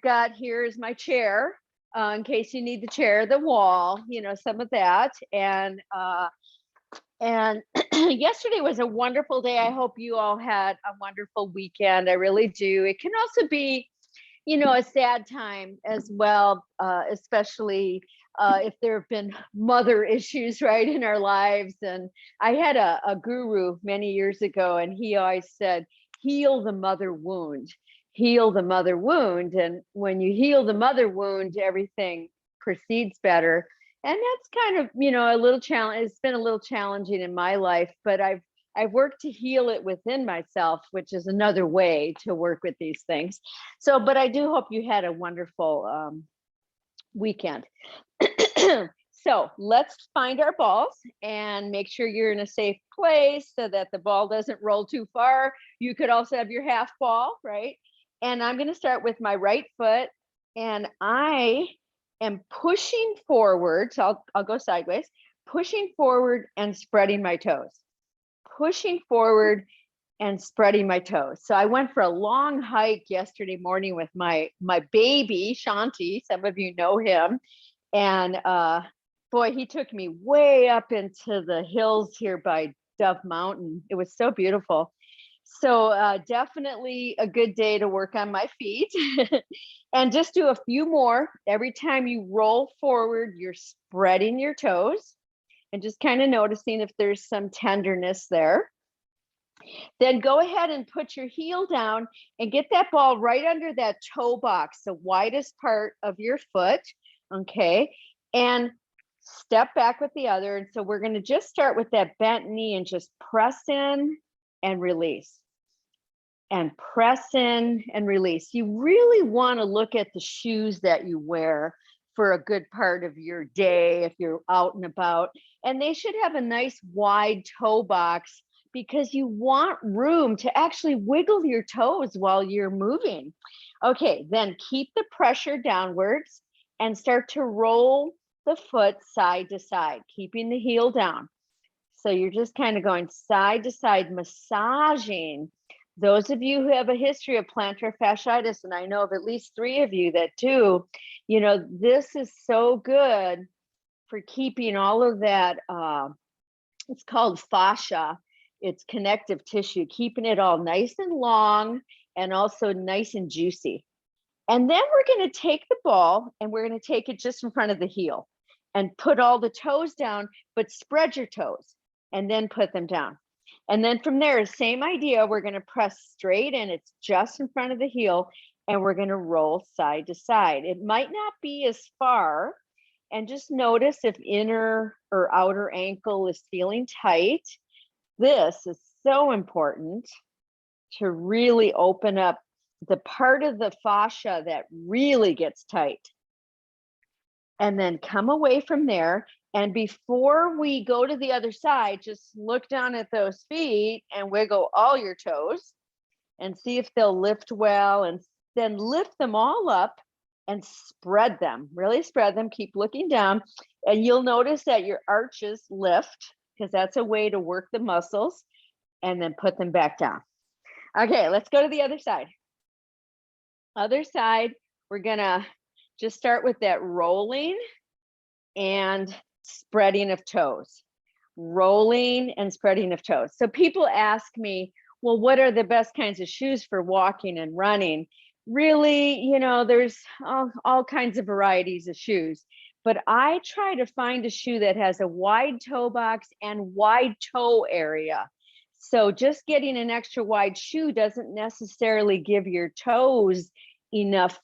got here is my chair, in case you need the chair, the wall, some of that. And yesterday was a wonderful day. I hope you all had a wonderful weekend. I really do. It can also be, a sad time as well, especially if there have been mother issues, right, in our lives. And I had a guru many years ago, and he always said, heal the mother wound, heal the mother wound. And when you heal the mother wound, everything proceeds better. And that's kind of, a little challenge. It's been a little challenging in my life, but I've worked to heal it within myself, which is another way to work with these things. So, but I do hope you had a wonderful weekend. So let's find our balls and make sure you're in a safe place so that the ball doesn't roll too far. You could also have your half ball, right? And I'm going to start with my right foot, and I am pushing forward. So I'll go sideways, pushing forward and spreading my toes. Pushing forward and spreading my toes. So I went for a long hike yesterday morning with my baby Shanti. Some of you know him, and boy, he took me way up into the hills here by Dove Mountain. It was so beautiful. So definitely a good day to work on my feet. And just do a few more. Every time you roll forward, you're spreading your toes and just kind of noticing if there's some tenderness there. Then go ahead and put your heel down and get that ball right under that toe box, the widest part of your foot. Okay. And step back with the other. And so we're going to just start with that bent knee and just press in and release. And press in and release. You really want to look at the shoes that you wear for a good part of your day if you're out and about. And they should have a nice wide toe box because you want room to actually wiggle your toes while you're moving. Okay, then keep the pressure downwards and start to roll the foot side to side, keeping the heel down. So you're just kind of going side to side, massaging. Those of you who have a history of plantar fasciitis, and I know of at least 3 of you that do, this is so good for keeping all of that. It's called fascia. It's connective tissue, keeping it all nice and long and also nice and juicy. And then we're going to take the ball and we're going to take it just in front of the heel and put all the toes down, but spread your toes and then put them down. And then from there, same idea, we're going to press straight in. It's just in front of the heel, and we're going to roll side to side. It might not be as far, and just notice if inner or outer ankle is feeling tight. This is so important to really open up the part of the fascia that really gets tight. And then come away from there. And before we go to the other side, just look down at those feet and wiggle all your toes and see if they'll lift well, and then lift them all up and spread them, really spread them. Keep looking down, and you'll notice that your arches lift because that's a way to work the muscles, and then put them back down. Okay, let's go to the other side. Other side, we're gonna just start with that rolling and spreading of toes, rolling and spreading of toes. So people ask me, well, what are the best kinds of shoes for walking and running? Really, there's all kinds of varieties of shoes, but I try to find a shoe that has a wide toe box and wide toe area. So just getting an extra wide shoe doesn't necessarily give your toes enough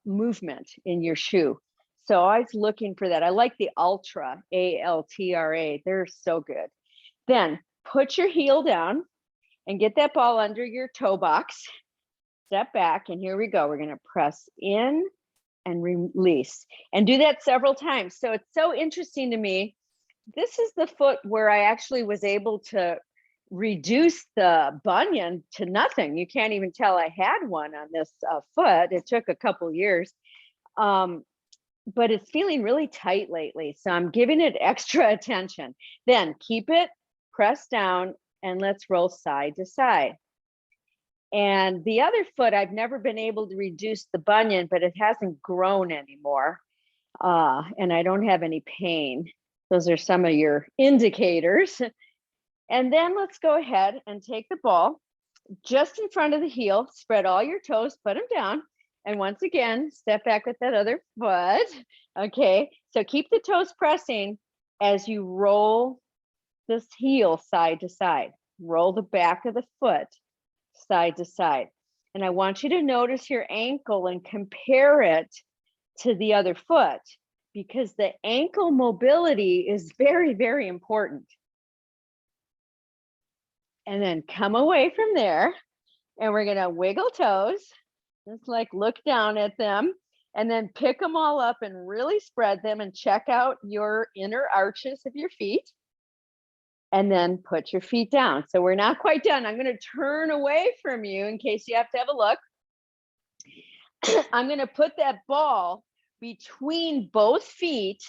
movement in your shoe. So I was looking for that. I like the Altra, ALTRA. They're so good. Then put your heel down and get that ball under your toe box. Step back, and here we go. We're going to press in and release, and do that several times. So it's so interesting to me. This is the foot where I actually was able to reduce the bunion to nothing. You can't even tell I had one on this foot. It took a couple years. But it's feeling really tight lately. So I'm giving it extra attention. Then keep it pressed down, and let's roll side to side. And the other foot, I've never been able to reduce the bunion, but it hasn't grown anymore. And I don't have any pain. Those are some of your indicators. And then let's go ahead and take the ball just in front of the heel, spread all your toes, put them down. And once again, step back with that other foot. Okay, so keep the toes pressing as you roll this heel side to side. Roll the back of the foot side to side. And I want you to notice your ankle and compare it to the other foot, because the ankle mobility is very, very important. And then come away from there, and we're gonna wiggle toes, just like look down at them, and then pick them all up and really spread them and check out your inner arches of your feet. And then put your feet down. So we're not quite done. I'm gonna turn away from you in case you have to have a look. I'm gonna put that ball between both feet,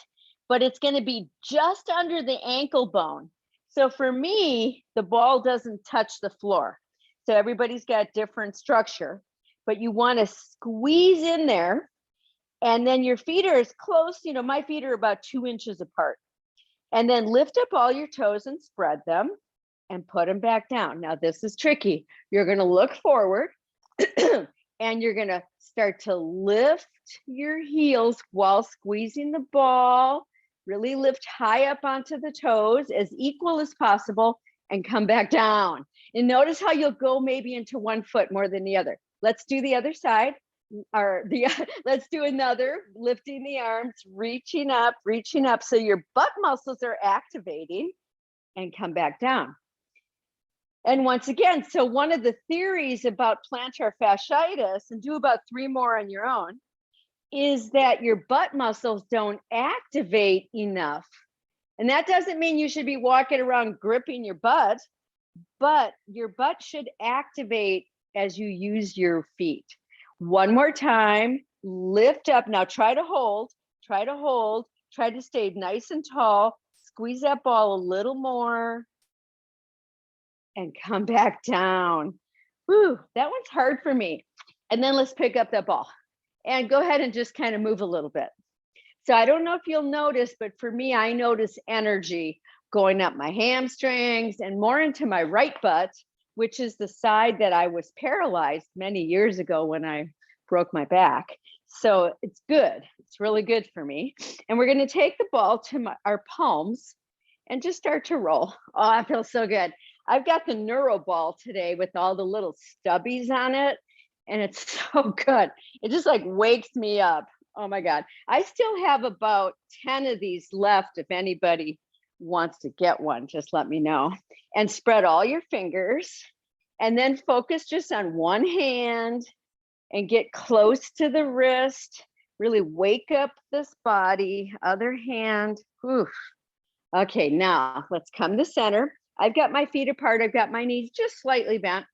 but it's gonna be just under the ankle bone. So for me, the ball doesn't touch the floor. So everybody's got different structure, but you wanna squeeze in there, and then your feet are as close, my feet are about 2 inches apart. And then lift up all your toes and spread them and put them back down. Now, this is tricky. You're going to look forward and you're going to start to lift your heels while squeezing the ball. Really lift high up onto the toes as equal as possible and come back down. And notice how you'll go maybe into one foot more than the other. Let's do the other side. Let's do another, lifting the arms, reaching up so your butt muscles are activating, and come back down. And once again, so one of the theories about plantar fasciitis, and do about 3 more on your own, is that your butt muscles don't activate enough. And that doesn't mean you should be walking around gripping your butt, but your butt should activate as you use your feet. One more time, lift up. Now try to hold, try to stay nice and tall. Squeeze that ball a little more and come back down. Whew, that one's hard for me. And then let's pick up that ball and go ahead and just kind of move a little bit. So I don't know if you'll notice, but for me, I notice energy going up my hamstrings and more into my right butt, which is the side that I was paralyzed many years ago when I broke my back. So it's good. It's really good for me. And we're going to take the ball to our palms and just start to roll. Oh, I feel so good. I've got the Neuro ball today with all the little stubbies on it, and it's so good. It just like wakes me up. Oh my God. I still have about 10 of these left. If anybody wants to get one, just let me know. And spread all your fingers, and then focus just on one hand and get close to the wrist. Really wake up this body. Other hand. Oof. Okay, now let's come to center. I've got my feet apart. I've got my knees just slightly bent.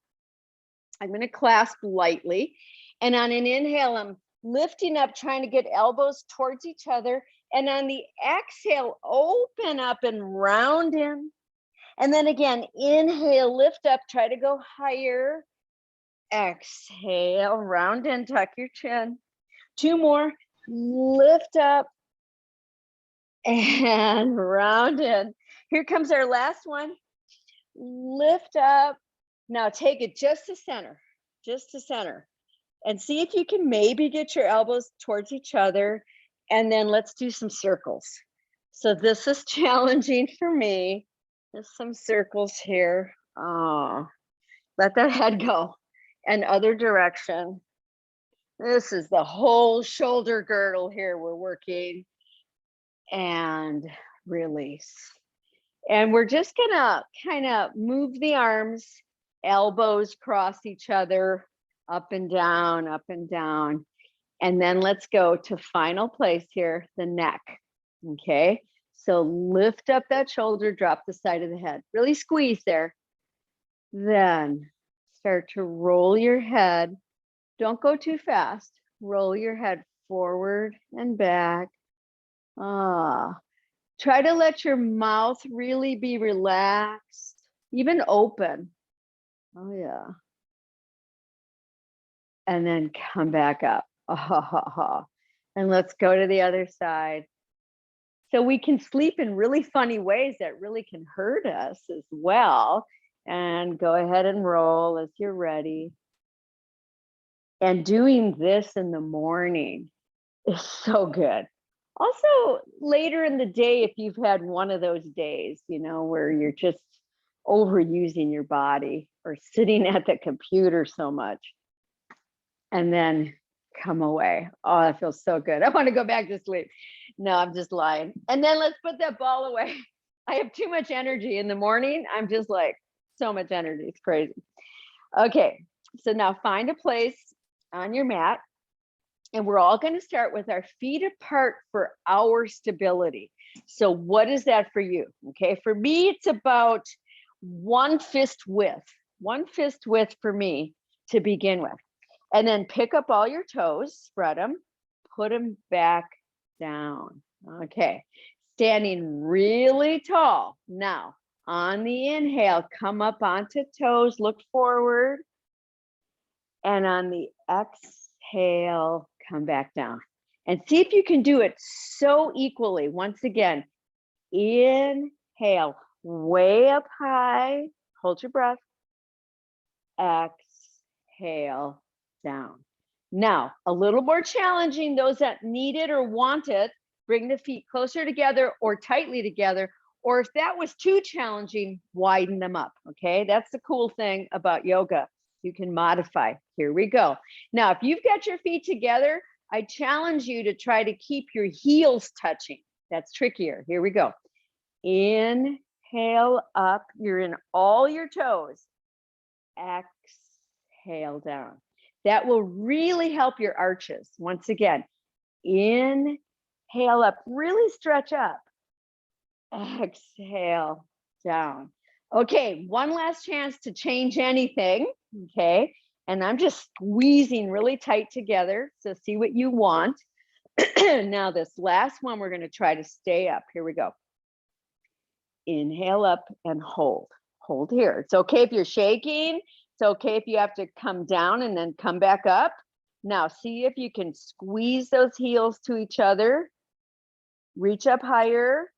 I'm going to clasp lightly. And on an inhale, I'm lifting up, trying to get elbows towards each other. And on the exhale, open up and round in. And then again, inhale, lift up, try to go higher. Exhale, round in, tuck your chin. 2 more, lift up and round in. Here comes our last one. Lift up. Now take it just to center, and see if you can maybe get your elbows towards each other. And then let's do some circles. So this is challenging for me. There's some circles here. Oh, let that head go. And other direction. This is the whole shoulder girdle here we're working. And release. And we're just gonna kind of move the arms, elbows cross each other, up and down, up and down. And then let's go to final place here, the neck. Okay, so lift up that shoulder, drop the side of the head. Really squeeze there. Then start to roll your head. Don't go too fast. Roll your head forward and back. Try to let your mouth really be relaxed, even open. Oh yeah. and then come back up. And let's go to the other side. So we can sleep in really funny ways that really can hurt us as well. And go ahead and roll as you're ready. And doing this in the morning is so good. Also, later in the day, if you've had one of those days, you know, where you're just overusing your body or sitting at the computer so much, and then come away. Oh, that feels so good. I want to go back to sleep. No, I'm just lying. And then let's put that ball away. I have too much energy in the morning. I'm just like, so much energy. It's crazy. Okay, so now find a place on your mat. And we're all going to start with our feet apart for our stability. So what is that for you? Okay, for me, it's about one fist width for me to begin with. And then pick up all your toes, spread them, put them back down. Okay, standing really tall. Now, on the inhale, come up onto toes, look forward. And on the exhale, come back down. And see if you can do it so equally. Once again, inhale, way up high, hold your breath. Exhale, down. Now, a little more challenging, those that need it or want it, bring the feet closer together or tightly together. Or if that was too challenging, widen them up, okay? That's the cool thing about yoga. You can modify. Here we go. Now, if you've got your feet together, I challenge you to try to keep your heels touching. That's trickier. Here we go. Inhale up. You're in all your toes. Exhale down. That will really help your arches. Once again, inhale up, really stretch up. Exhale down. Okay, one last chance to change anything. Okay, and I'm just squeezing really tight together. So see what you want. Now this last one, we're going to try to stay up. Here we go. Inhale up and hold. Hold here. It's okay if you're shaking. It's okay if you have to come down and then come back up. Now see if you can squeeze those heels to each other. Reach up higher.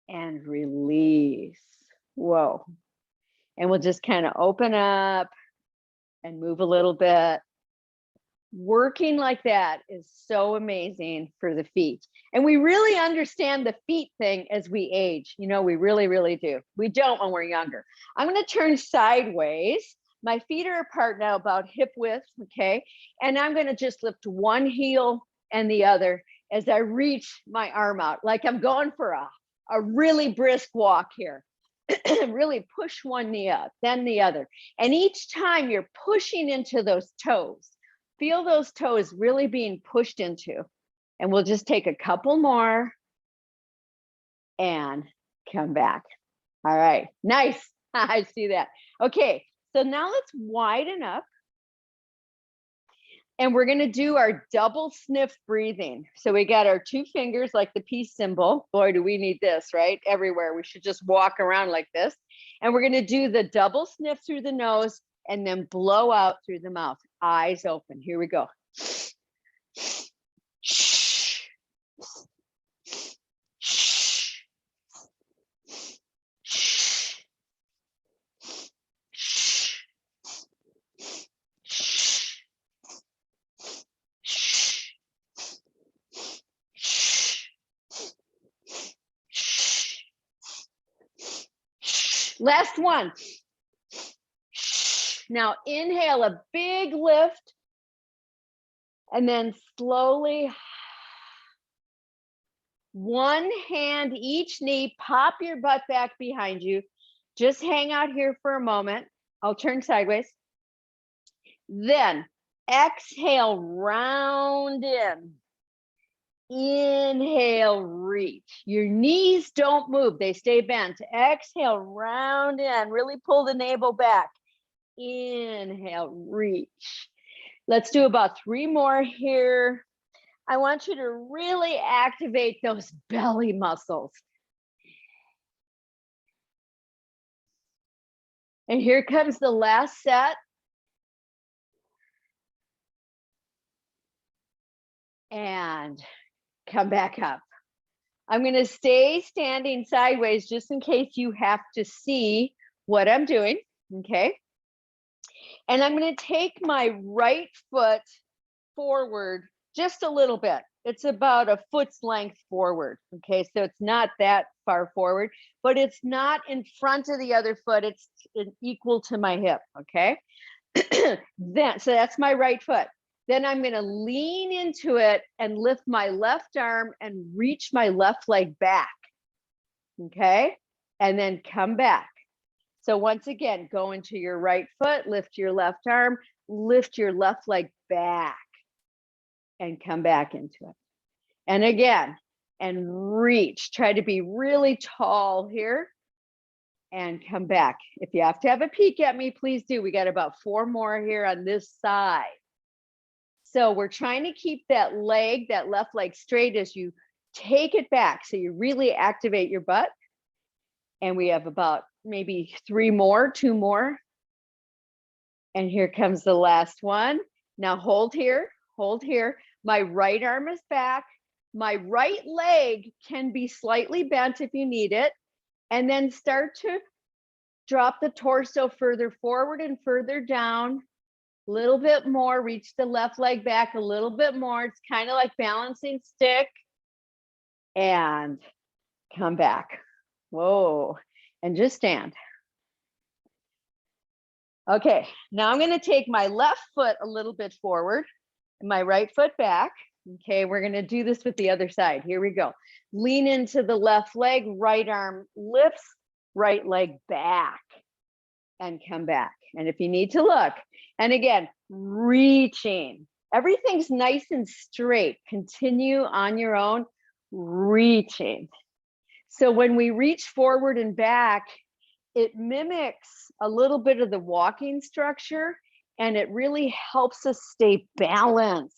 And release. Whoa. And we'll just kind of open up and move a little bit. Working like that is so amazing for the feet. And we really understand the feet thing as we age. You know, we really, really do. We don't when we're younger. I'm going to turn sideways. My feet are apart now, about hip width, okay? And I'm going to just lift one heel and the other as I reach my arm out, like I'm going for a really brisk walk here. Really push one knee up, then the other. And each time you're pushing into those toes, feel those toes really being pushed into. And we'll just take a couple more and come back. All right, nice. I see that. Okay, so now let's widen up. And we're going to do our double sniff breathing. So we got our two fingers like the peace symbol. Boy, do we need this, right? Everywhere. We should just walk around like this. And we're going to do the double sniff through the nose and then blow out through the mouth. Eyes open. Here we go. Last one. Now inhale a big lift and then slowly one hand each knee, pop your butt back behind you. Just hang out here for a moment. I'll turn sideways. Then exhale, round in. Inhale, reach. Your knees don't move, they stay bent. Exhale, round in, really pull the navel back. Inhale, reach. Let's do about 3 more here. I want you to really activate those belly muscles. And here comes the last set. and come back up. I'm going to stay standing sideways just in case you have to see what I'm doing. Okay. And I'm going to take my right foot forward just a little bit. It's about a foot's length forward. Okay. So it's not that far forward, but it's not in front of the other foot. It's equal to my hip. Okay. So that's my right foot. Then I'm going to lean into it and lift my left arm and reach my left leg back. Okay. And then come back. So once again, go into your right foot, lift your left arm, lift your left leg back and come back into it. And again, and reach, try to be really tall here and come back. If you have to have a peek at me, please do. We got about 4 more here on this side. So we're trying to keep that leg, that left leg straight as you take it back. So you really activate your butt. And we have about maybe 3 more, 2 more. And here comes the last one. Now hold here, hold here. My right arm is back. My right leg can be slightly bent if you need it. And then start to drop the torso further forward and further down. A little bit more, reach the left leg back a little bit more. It's kind of like balancing stick. And come back. Whoa, and just stand. Okay, now I'm going to take my left foot a little bit forward and my right foot back. Okay, we're going to do this with the other side. Here we go. Lean into the left leg, right arm lifts, right leg back and come back. And if you need to look, and again, reaching. Everything's nice and straight. Continue on your own, reaching. So when we reach forward and back, it mimics a little bit of the walking structure, and it really helps us stay balanced.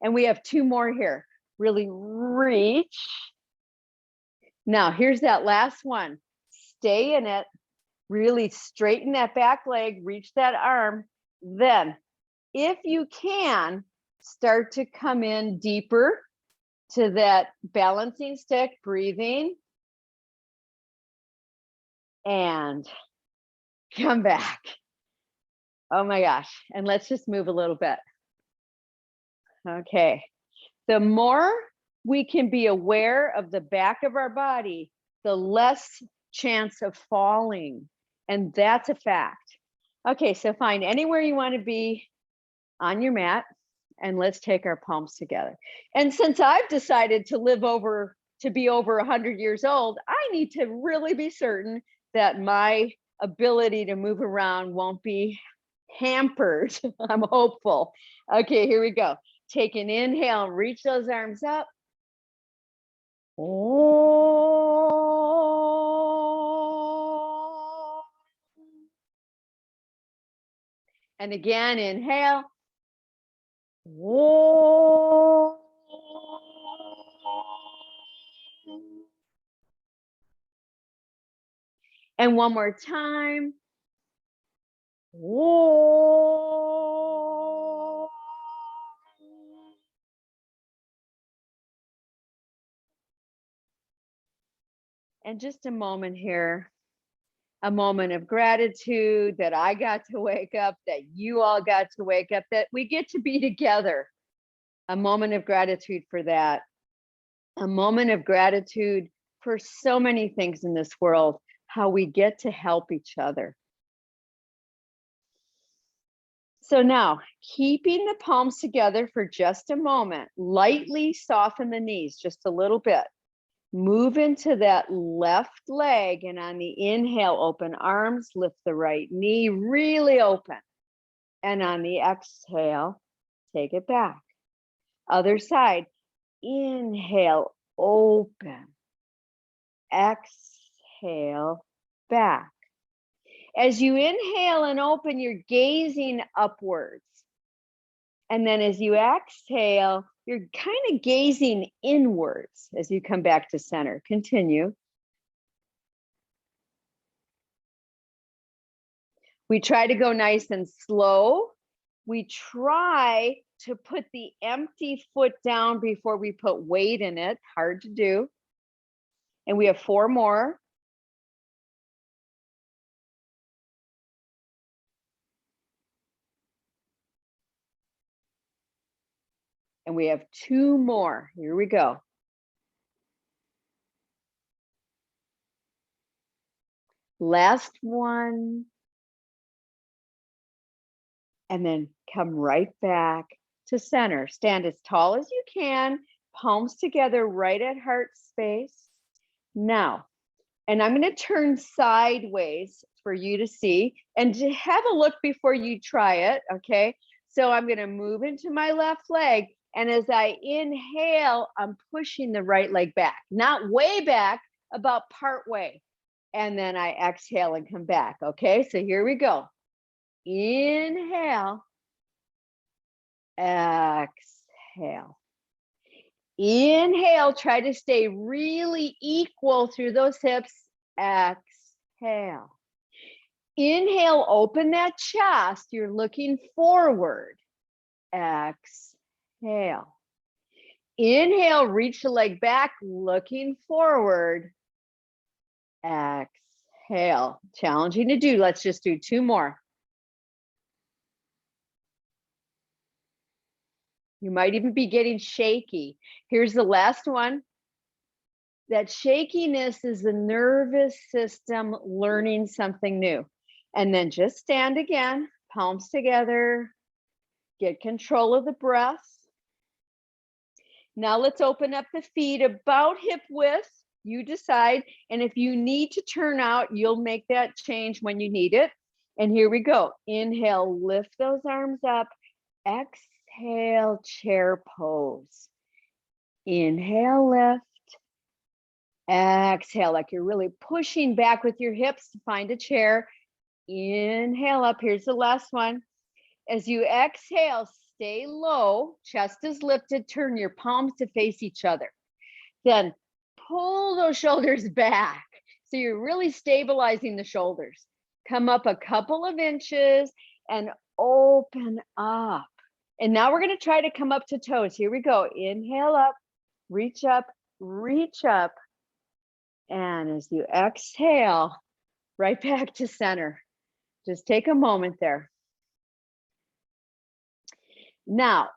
And we have 2 more here. Really reach. Now, here's that last one. Stay in it. Really straighten that back leg, reach that arm. Then, if you can, start to come in deeper to that balancing stick, breathing. And come back. Oh my gosh. And let's just move a little bit. Okay. The more we can be aware of the back of our body, the less chance of falling. And that's a fact. Okay, so find anywhere you want to be on your mat, and let's take our palms together. And since I've decided to be over 100 years old, I need to really be certain that my ability to move around won't be hampered. I'm hopeful. Okay, here we go. Take an inhale, reach those arms up. Oh. And again, inhale. Oh. And one more time. Oh. And just a moment here, a moment of gratitude that I got to wake up, that you all got to wake up, that we get to be together. A moment of gratitude for that. A moment of gratitude for so many things in this world, how we get to help each other. So now, keeping the palms together for just a moment, lightly soften the knees just a little bit. Move into that left leg, and on the inhale, open arms, lift the right knee really open. And on the exhale, take it back. Other side, inhale, open. Exhale, back. As you inhale and open, you're gazing upwards. And then as you exhale, you're kind of gazing inwards as you come back to center. Continue. We try to go nice and slow we try to put the empty foot down before we put weight in it. Hard to do. And we have 4 more. And we have 2 more. Here we go. Last one. And then come right back to center. Stand as tall as you can, palms together right at heart space. Now, and I'm going to turn sideways for you to see and to have a look before you try it, okay? So I'm going to move into my left leg, and as I inhale, I'm pushing the right leg back, not way back, about part way. And then I exhale and come back, okay? So here we go. Inhale, exhale. Inhale, try to stay really equal through those hips. Exhale. Inhale, open that chest. You're looking forward. Exhale. Inhale, reach the leg back, looking forward. Exhale. Challenging to do. Let's just do 2 more. You might even be getting shaky. Here's the last one. That shakiness is the nervous system learning something new. And then just stand again, palms together, get control of the breath. Now let's open up the feet about hip width. You decide. And if you need to turn out, you'll make that change when you need it. And here we go. Inhale, lift those arms up. Exhale, chair pose. Inhale, lift. Exhale, like you're really pushing back with your hips to find a chair. Inhale up. Here's the last one. As you exhale, stay low. Chest is lifted. Turn your palms to face each other. Then pull those shoulders back. So you're really stabilizing the shoulders. Come up a couple of inches and open up. And now we're going to try to come up to toes. Here we go. Inhale up, reach up, reach up. And as you exhale, right back to center. Just take a moment there. Now,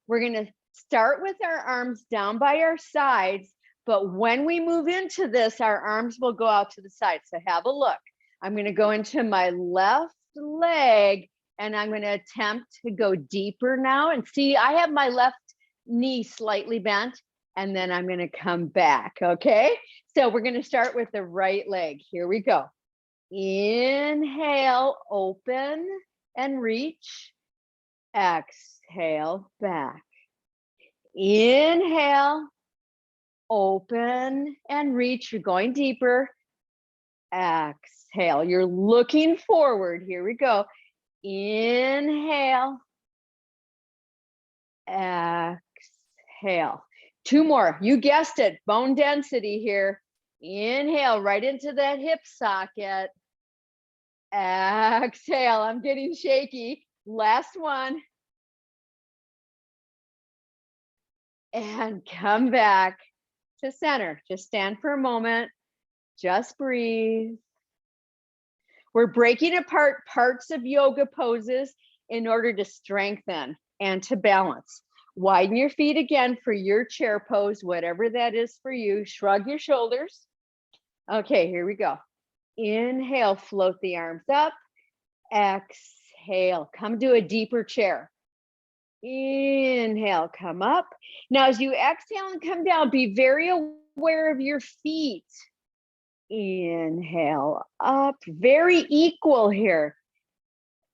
we're going to start with our arms down by our sides, but when we move into this, our arms will go out to the side. So have a look. I'm going to go into my left leg, and I'm going to attempt to go deeper now. And see, I have my left knee slightly bent, and then I'm going to come back, okay? So we're going to start with the right leg. Here we go. Inhale, open and reach. Exhale, back. Inhale, open and reach. You're going deeper. Exhale. You're looking forward. Here we go. Inhale. Exhale. 2 more. You guessed it. Bone density here. Inhale right into that hip socket. Exhale. I'm getting shaky. Last one. And come back to center. Just stand for a moment. Just breathe. We're breaking apart parts of yoga poses in order to strengthen and to balance. Widen your feet again for your chair pose, whatever that is for you. Shrug your shoulders. Okay, here we go. Inhale, float the arms up. Exhale, come to a deeper chair. Inhale, come up. Now, as you exhale and come down, be very aware of your feet. Inhale, up, very equal here.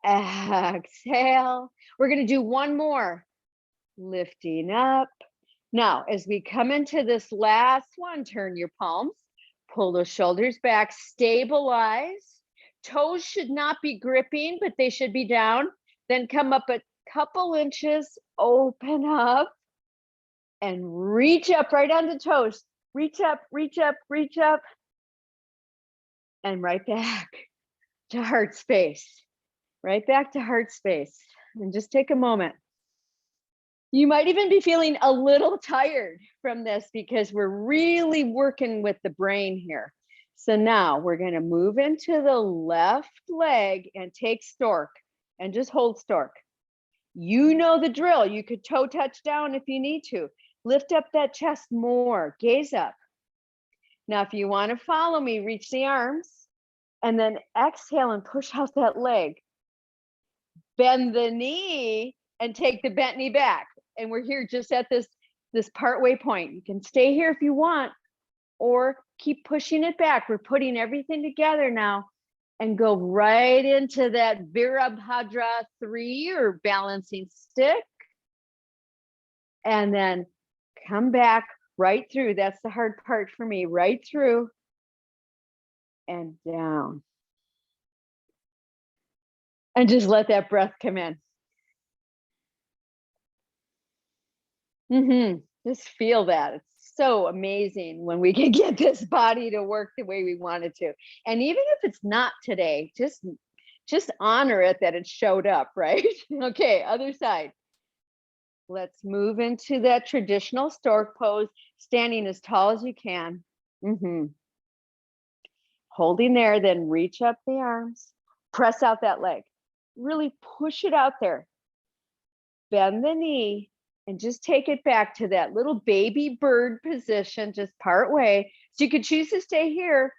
Exhale. We're going to do 1 more. Lifting up. Now, as we come into this last one, turn your palms, pull those shoulders back, stabilize. Toes should not be gripping, but they should be down. Then come up a couple inches, open up, and reach up right onto toes. Reach up, reach up, reach up. And right back to heart space. Right back to heart space. and just take a moment. You might even be feeling a little tired from this because we're really working with the brain here. So now we're going to move into the left leg and take stork and just hold stork. You know the drill. You could toe touch down if you need to. Lift up that chest more, gaze up. Now, if you want to follow me, reach the arms and then exhale and push out that leg. Bend the knee and take the bent knee back. And we're here just at this partway point. You can stay here if you want, or keep pushing it back. We're putting everything together now and go right into that Virabhadra 3 or balancing stick. And then come back right through. That's the hard part for me. Right through and down. And just let that breath come in. Just feel that. It's so amazing when we can get this body to work the way we want it to. And even if it's not today, just honor it that it showed up, right? Okay, other side. Let's move into that traditional stork pose, standing as tall as you can. Holding there, then reach up the arms, press out that leg. Really push it out there. Bend the knee and just take it back to that little baby bird position, just part way. So you could choose to stay here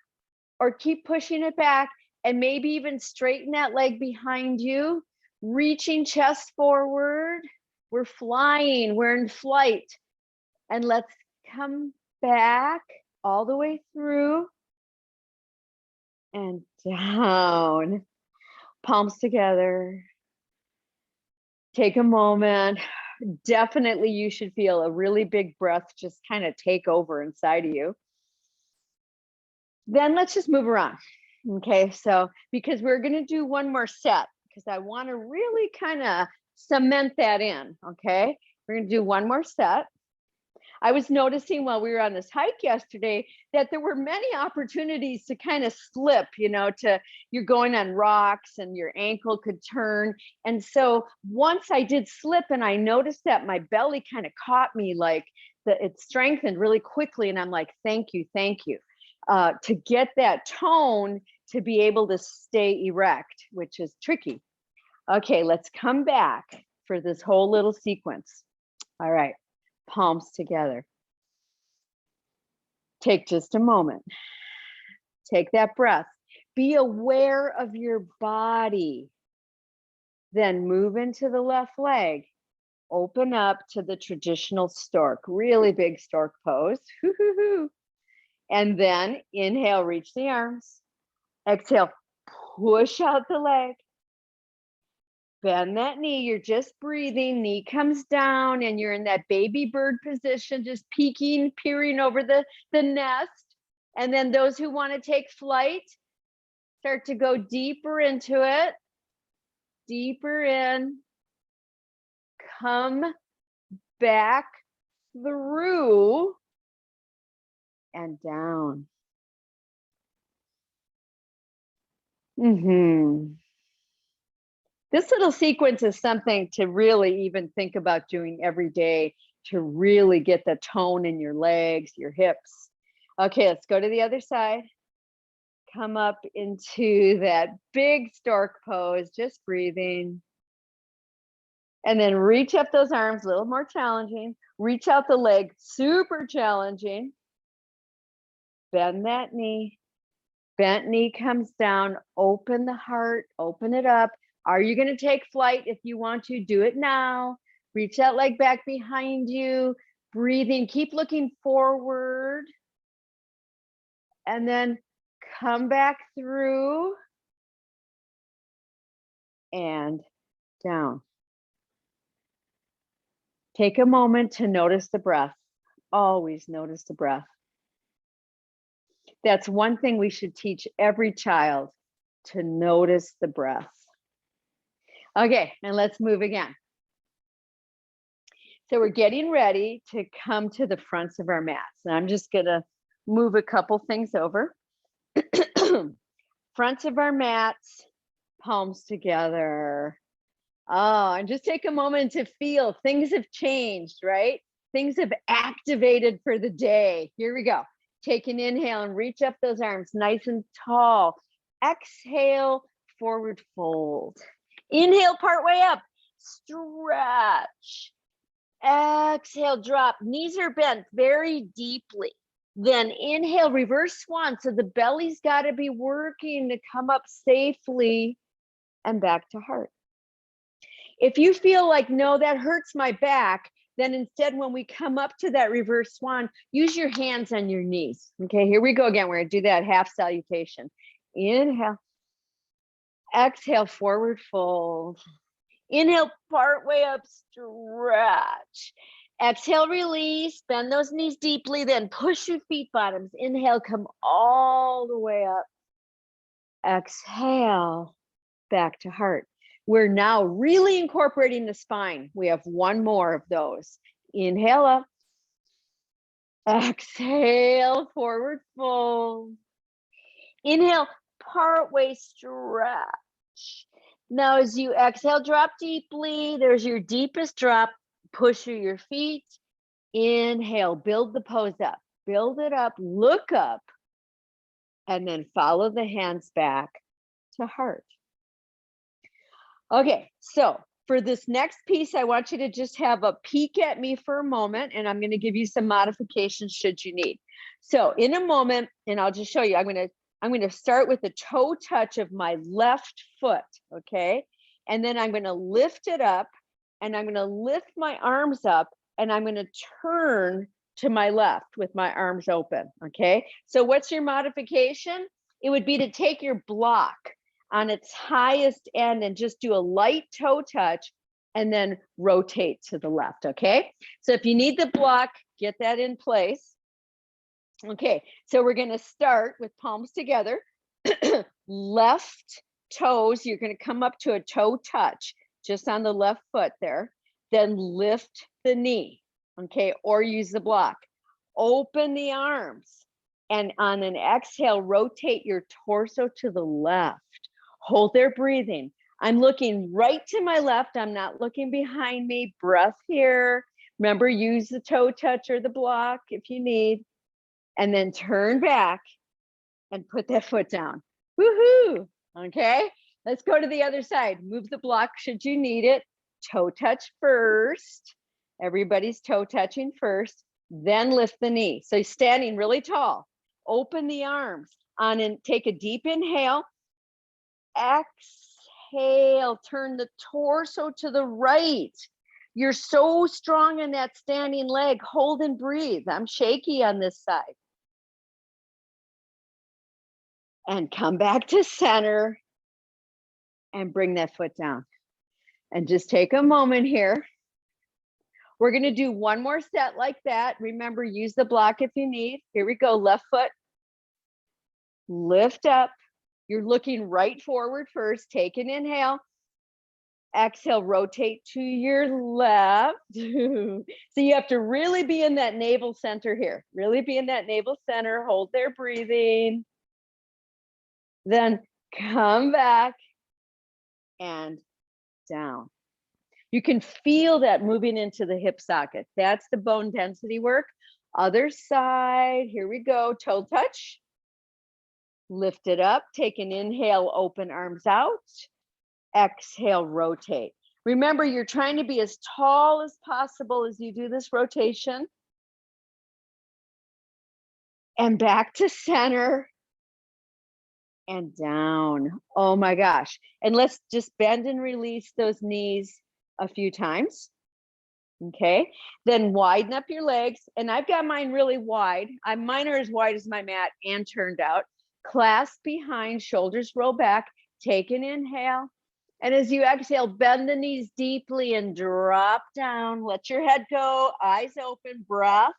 or keep pushing it back and maybe even straighten that leg behind you, reaching chest forward. We're flying, we're in flight. And let's come back all the way through and down. Palms together. Take a moment. Definitely you should feel a really big breath just kind of take over inside of you. Then let's just move around. Okay, so because we're going to do one more set because I want to really kind of cement that in. Okay, we're going to do one more set. I was noticing while we were on this hike yesterday that there were many opportunities to kind of slip, you're going on rocks and your ankle could turn. And so once I did slip and I noticed that my belly kind of caught me, like it strengthened really quickly. And I'm like, thank you. To get that tone to be able to stay erect, which is tricky. Okay, let's come back for this whole little sequence. All right. Palms together. Take just a moment. Take that breath. Be aware of your body. Then move into the left leg. Open up to the traditional stork, really big stork pose. And then inhale, reach the arms. Exhale, push out the leg. Bend that knee, you're just breathing, knee comes down and you're in that baby bird position, just peeking, peering over the nest. And then those who want to take flight, start to go deeper into it, deeper in, come back through and down. This little sequence is something to really even think about doing every day to really get the tone in your legs, your hips. Okay, let's go to the other side. Come up into that big stork pose, just breathing. And then reach up those arms, a little more challenging. Reach out the leg, super challenging. Bend that knee. Bent knee comes down, open the heart, open it up. Are you going to take flight? If you want to, do it now. Reach that leg back behind you, breathing, keep looking forward. And then come back through and down. Take a moment to notice the breath. Always notice the breath. That's one thing we should teach every child, to notice the breath. Okay, and let's move again. So we're getting ready to come to the fronts of our mats. And I'm just gonna move a couple things over. Fronts of our mats, palms together. Oh, and just take a moment to feel things have changed, right? Things have activated for the day. Here we go. Take an inhale and reach up those arms nice and tall. Exhale, forward fold. Inhale, part way up. Stretch. Exhale, drop. Knees are bent very deeply. Then inhale, reverse swan. So the belly's got to be working to come up safely and back to heart. If you feel like, no, that hurts my back, then instead, when we come up to that reverse swan, use your hands on your knees. Okay, here we go again. We're gonna do that half salutation. Inhale. Exhale, forward fold. Inhale, part way up, stretch. Exhale, release, bend those knees deeply, then push your feet bottoms. Inhale, come all the way up. Exhale, back to heart. We're now really incorporating the spine. We have one more of those. Inhale up. Exhale, forward fold. Inhale, partway stretch. Now, as you exhale, drop deeply. There's your deepest drop. Push through your feet. Inhale, build the pose up. Build it up, look up, and then follow the hands back to heart. Okay, so for this next piece, I want you to just have a peek at me for a moment, and I'm going to give you some modifications should you need. So in a moment, and I'll just show you, I'm going to start with the toe touch of my left foot, okay? And then I'm going to lift it up, and I'm going to lift my arms up, and I'm going to turn to my left with my arms open, okay? So what's your modification? It would be to take your block on its highest end and just do a light toe touch and then rotate to the left, okay? So if you need the block, get that in place. Okay, so we're gonna start with palms together. Left toes, you're gonna come up to a toe touch just on the left foot there. Then lift the knee, okay, or use the block. Open the arms, and on an exhale, rotate your torso to the left. Hold their breathing. I'm looking right to my left. I'm not looking behind me. Breath here. Remember, use the toe touch or the block if you need. And then turn back and put that foot down. Woohoo! Okay, let's go to the other side. Move the block should you need it. Toe touch first. Everybody's toe touching first. Then lift the knee. So standing really tall. Open the arms on and take a deep inhale. Exhale, turn the torso to the right. You're so strong in that standing leg. Hold and breathe. I'm shaky on this side. And come back to center and bring that foot down. And just take a moment here. We're going to do one more set like that. Remember, use the block if you need. Here we go. Left foot. Lift up. You're looking right forward first. Take an inhale. Exhale, rotate to your left. So you have to really be in that navel center here. Really be in that navel center. Hold their breathing. Then come back and down. You can feel that moving into the hip socket. That's the bone density work. Other side. Here we go. Toe touch. Lift it up. Take an inhale, open arms out. Exhale, rotate. Remember, you're trying to be as tall as possible as you do this rotation. And back to center. And down. Oh my gosh. And let's just bend and release those knees a few times. Okay. Then widen up your legs. And I've got mine really wide. Mine are as wide as my mat and turned out. Clasp behind, shoulders roll back. Take an inhale. And as you exhale, bend the knees deeply and drop down. Let your head go, eyes open, breath.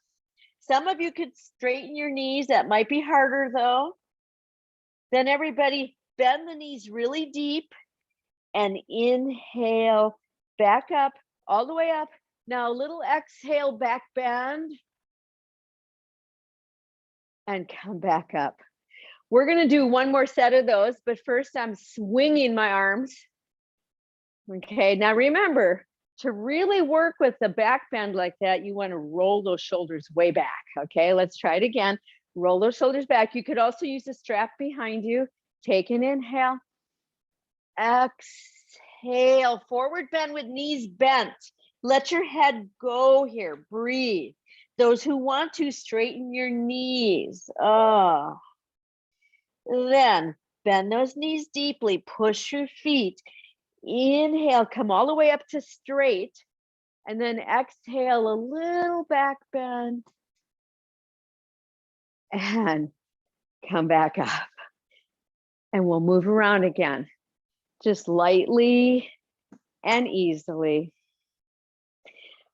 Some of you could straighten your knees. That might be harder though. Then everybody bend the knees really deep and inhale, back up, all the way up. Now a little exhale, back bend, and come back up. We're gonna do one more set of those, but first I'm swinging my arms Okay, now remember, to really work with the back bend like that, you want to roll those shoulders way back. Okay, let's try it again. Roll those shoulders back. You could also use a strap behind you. Take an inhale. Exhale, forward bend with knees bent. Let your head go here. Breathe. Those who want to, straighten your knees. Then bend those knees deeply. Push your feet. Inhale, come all the way up to straight. And then exhale, a little back bend. And come back up. And we'll move around again, just lightly and easily.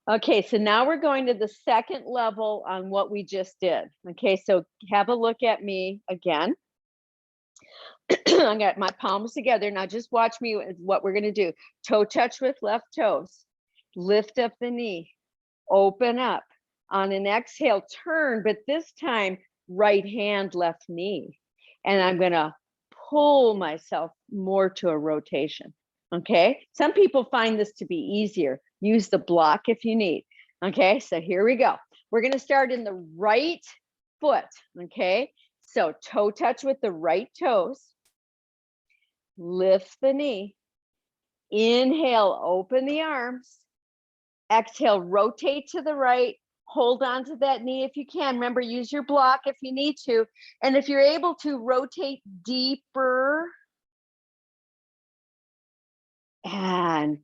Okay, so now we're going to the second level on what we just did. Okay, so have a look at me again. I got my palms together. Now just watch me what we're gonna do. Toe touch with left toes. Lift up the knee. Open up. On an exhale, turn, but this time, right hand, left knee. And I'm gonna pull myself more to a rotation. Okay, some people find this to be easier. Use the block if you need. Okay, so here we go. We're gonna start in the right foot. Okay, so toe touch with the right toes. Lift the knee. Inhale, open the arms. Exhale, rotate to the right. Hold on to that knee if you can. Remember, use your block if you need to. And if you're able to, rotate deeper. And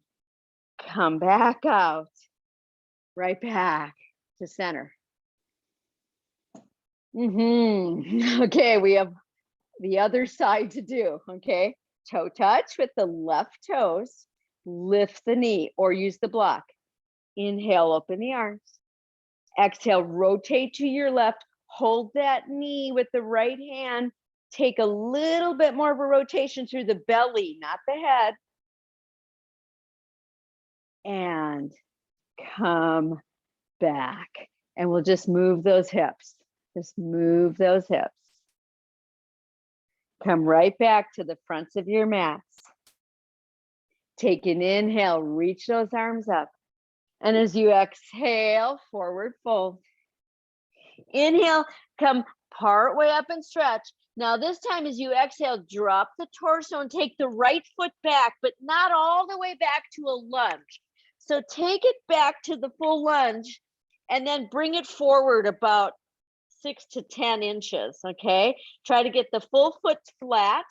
come back out. Right back to center. Okay, we have the other side to do. Okay, toe touch with the left toes. Lift the knee or use the block. Inhale, open the arms. Exhale, rotate to your left. Hold that knee with the right hand. Take a little bit more of a rotation through the belly, not the head. And come back. And we'll just move those hips. Just move those hips. Come right back to the fronts of your mats. Take an inhale, reach those arms up. And as you exhale, forward fold. Inhale, come part way up and stretch. Now this time as you exhale, drop the torso and take the right foot back, but not all the way back to a lunge. So take it back to the full lunge and then bring it forward about 6 to 10 inches, okay? Try to get the full foot flat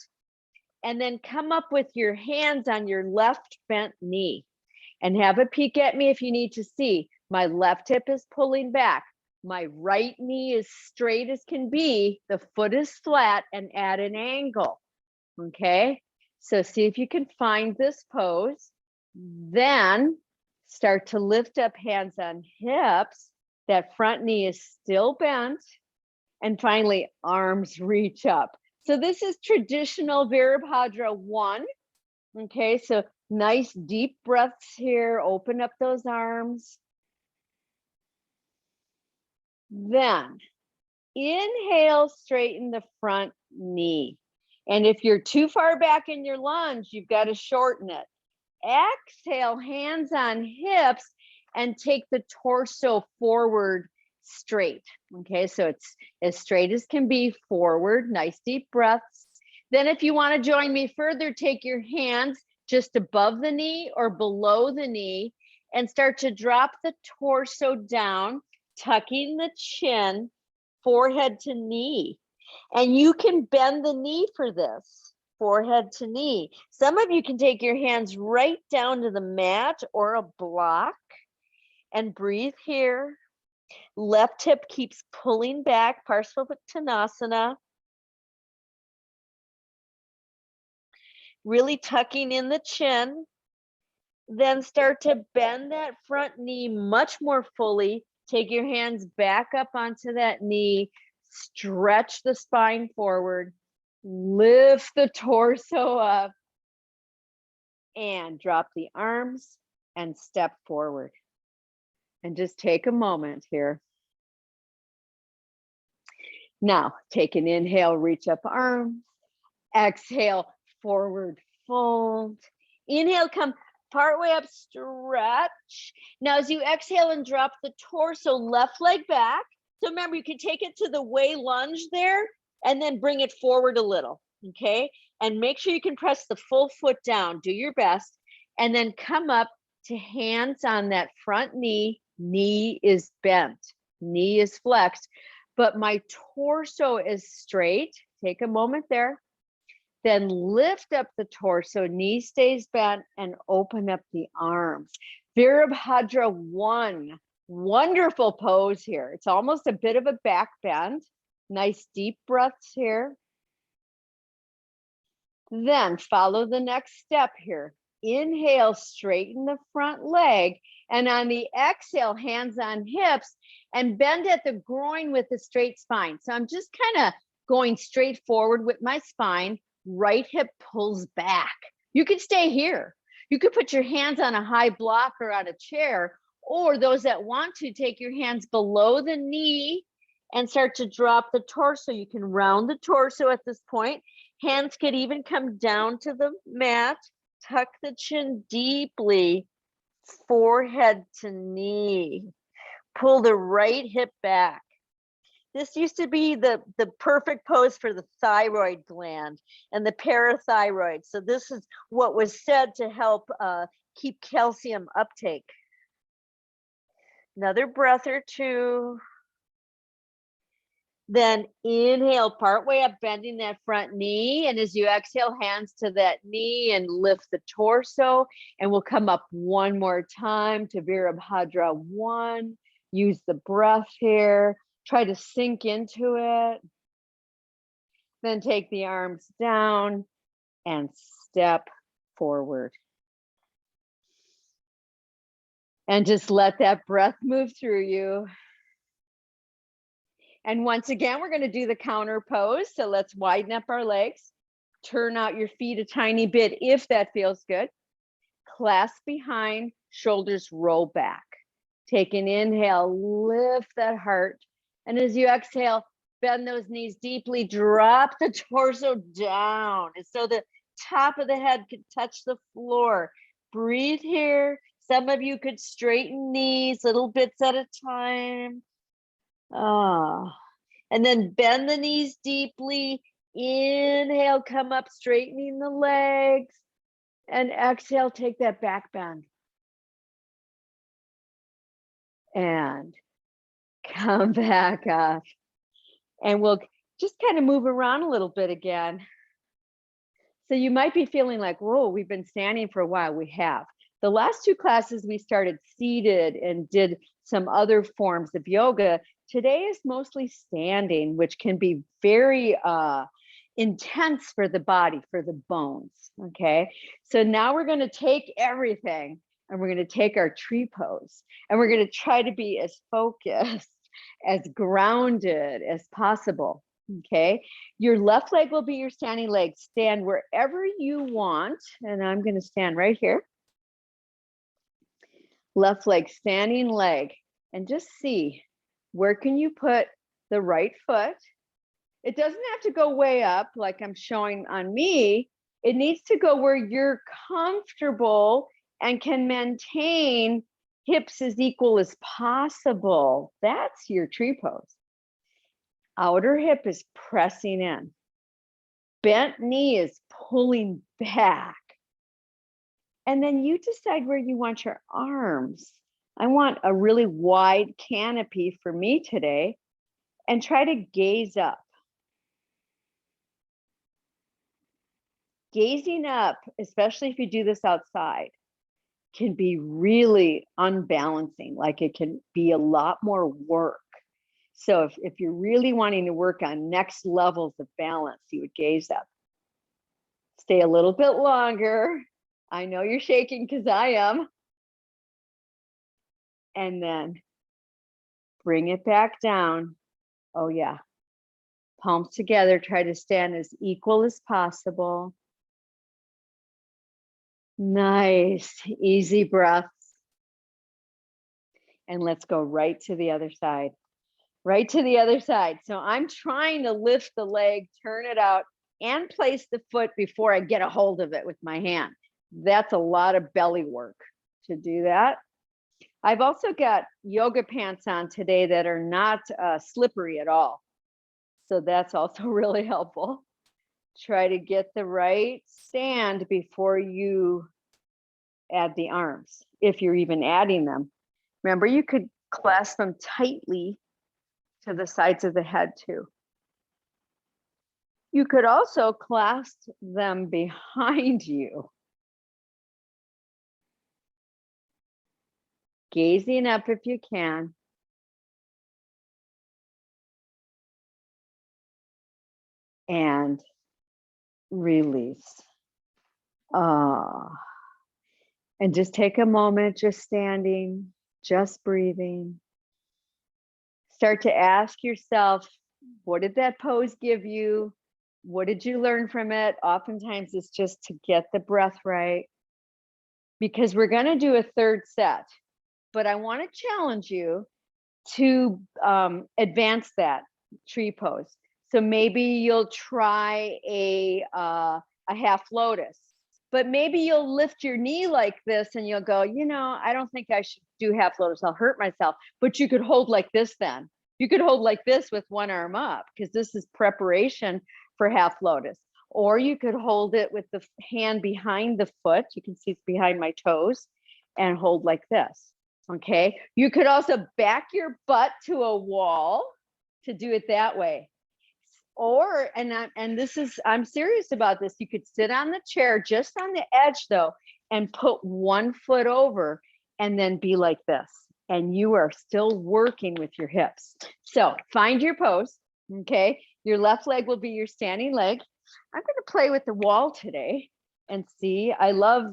and then come up with your hands on your left bent knee and have a peek at me if you need to see. My left hip is pulling back. My right knee is straight as can be. The foot is flat and at an angle, okay? So see if you can find this pose. Then start to lift up, hands on hips. That front knee is still bent. And finally, arms reach up. So this is traditional Virabhadra 1. Okay, so nice deep breaths here. Open up those arms. Then inhale, straighten the front knee. And if you're too far back in your lunge, you've got to shorten it. Exhale, hands on hips, and take the torso forward straight. Okay, so it's as straight as can be forward. Nice deep breaths. Then if you want to join me further, take your hands just above the knee or below the knee and start to drop the torso down, tucking the chin, forehead to knee. And you can bend the knee for this, forehead to knee. Some of you can take your hands right down to the mat or a block and breathe here. Left hip keeps pulling back, Parsvottanasana. Really tucking in the chin. Then start to bend that front knee much more fully. Take your hands back up onto that knee. Stretch the spine forward. Lift the torso up. And drop the arms and step forward. And just take a moment here. Now, take an inhale, reach up arms. Exhale, forward fold. Inhale, come Partway up, stretch. Now, as you exhale and drop the torso, left leg back. So remember, you can take it to the way lunge there and then bring it forward a little, okay? And make sure you can press the full foot down. Do your best. And then come up to hands on that front knee. Knee is bent. Knee is flexed. But my torso is straight. Take a moment there. Then lift up the torso, knee stays bent, and open up the arms. Virabhadra 1. Wonderful pose here. It's almost a bit of a back bend. Nice deep breaths here. Then follow the next step here. Inhale, straighten the front leg. And on the exhale, hands on hips and bend at the groin with a straight spine. So I'm just kind of going straight forward with my spine. Right hip pulls back. You can stay here. You could put your hands on a high block or on a chair, or those that want to take your hands below the knee and start to drop the torso. You can round the torso at this point. Hands could even come down to the mat. Tuck the chin deeply, forehead to knee. Pull the right hip back. This used to be the perfect pose for the thyroid gland and the parathyroid. So this is what was said to help keep calcium uptake. Another breath or two. Then inhale, partway up, bending that front knee. And as you exhale, hands to that knee and lift the torso. And we'll come up one more time to Virabhadra 1. Use the breath here. Try to sink into it. Then take the arms down and step forward. And just let that breath move through you. And once again, we're going to do the counter pose. So let's widen up our legs. Turn out your feet a tiny bit if that feels good. Clasp behind, shoulders roll back. Take an inhale, lift that heart. And as you exhale, bend those knees deeply, drop the torso down. And so the top of the head could touch the floor. Breathe here. Some of you could straighten knees, little bits at a time. And then bend the knees deeply. Inhale, come up, straightening the legs. And exhale, take that back bend. And come back up. And we'll just kind of move around a little bit again. So you might be feeling like, whoa, we've been standing for a while. We have. The last two classes we started seated and did some other forms of yoga. Today is mostly standing, which can be very intense for the body, for the bones. Okay. So now we're going to take everything and we're going to take our tree pose and we're going to try to be as focused, as grounded as possible. Okay. Your left leg will be your standing leg. Stand wherever you want. And I'm going to stand right here. Left leg, standing leg. And just see, where can you put the right foot? It doesn't have to go way up like I'm showing on me. It needs to go where you're comfortable and can maintain hips as equal as possible. That's your tree pose. Outer hip is pressing in. Bent knee is pulling back. And then you decide where you want your arms. I want a really wide canopy for me today, and try to gaze up. Gazing up, especially if you do this outside, can be really unbalancing. Like it can be a lot more work. So if you're really wanting to work on next levels of balance, you would gaze up. Stay a little bit longer. I know you're shaking because I am. And then bring it back down. Oh yeah. Palms together, try to stand as equal as possible. Nice, easy breaths. And let's go right to the other side. Right to the other side. So I'm trying to lift the leg, turn it out, and place the foot before I get a hold of it with my hand. That's a lot of belly work to do that. I've also got yoga pants on today that are not slippery at all. So that's also really helpful. Try to get the right stand before you add the arms, if you're even adding them. Remember, you could clasp them tightly to the sides of the head too. You could also clasp them behind you. Gazing up if you can. And release. And just take a moment, just standing, just breathing. Start to ask yourself, what did that pose give you? What did you learn from it? Oftentimes it's just to get the breath right, because we're going to do a third set, but I want to challenge you to advance that tree pose. So maybe you'll try a half lotus, but maybe you'll lift your knee like this and you'll go, I don't think I should do half lotus. I'll hurt myself. But you could hold like this then. You could hold like this with one arm up, because this is preparation for half lotus. Or you could hold it with the hand behind the foot. You can see it's behind my toes, and hold like this. Okay. You could also back your butt to a wall to do it that way. Or, I'm serious about this. You could sit on the chair just on the edge though, and put one foot over and then be like this. And you are still working with your hips. So find your pose. Okay. Your left leg will be your standing leg. I'm going to play with the wall today and see. I love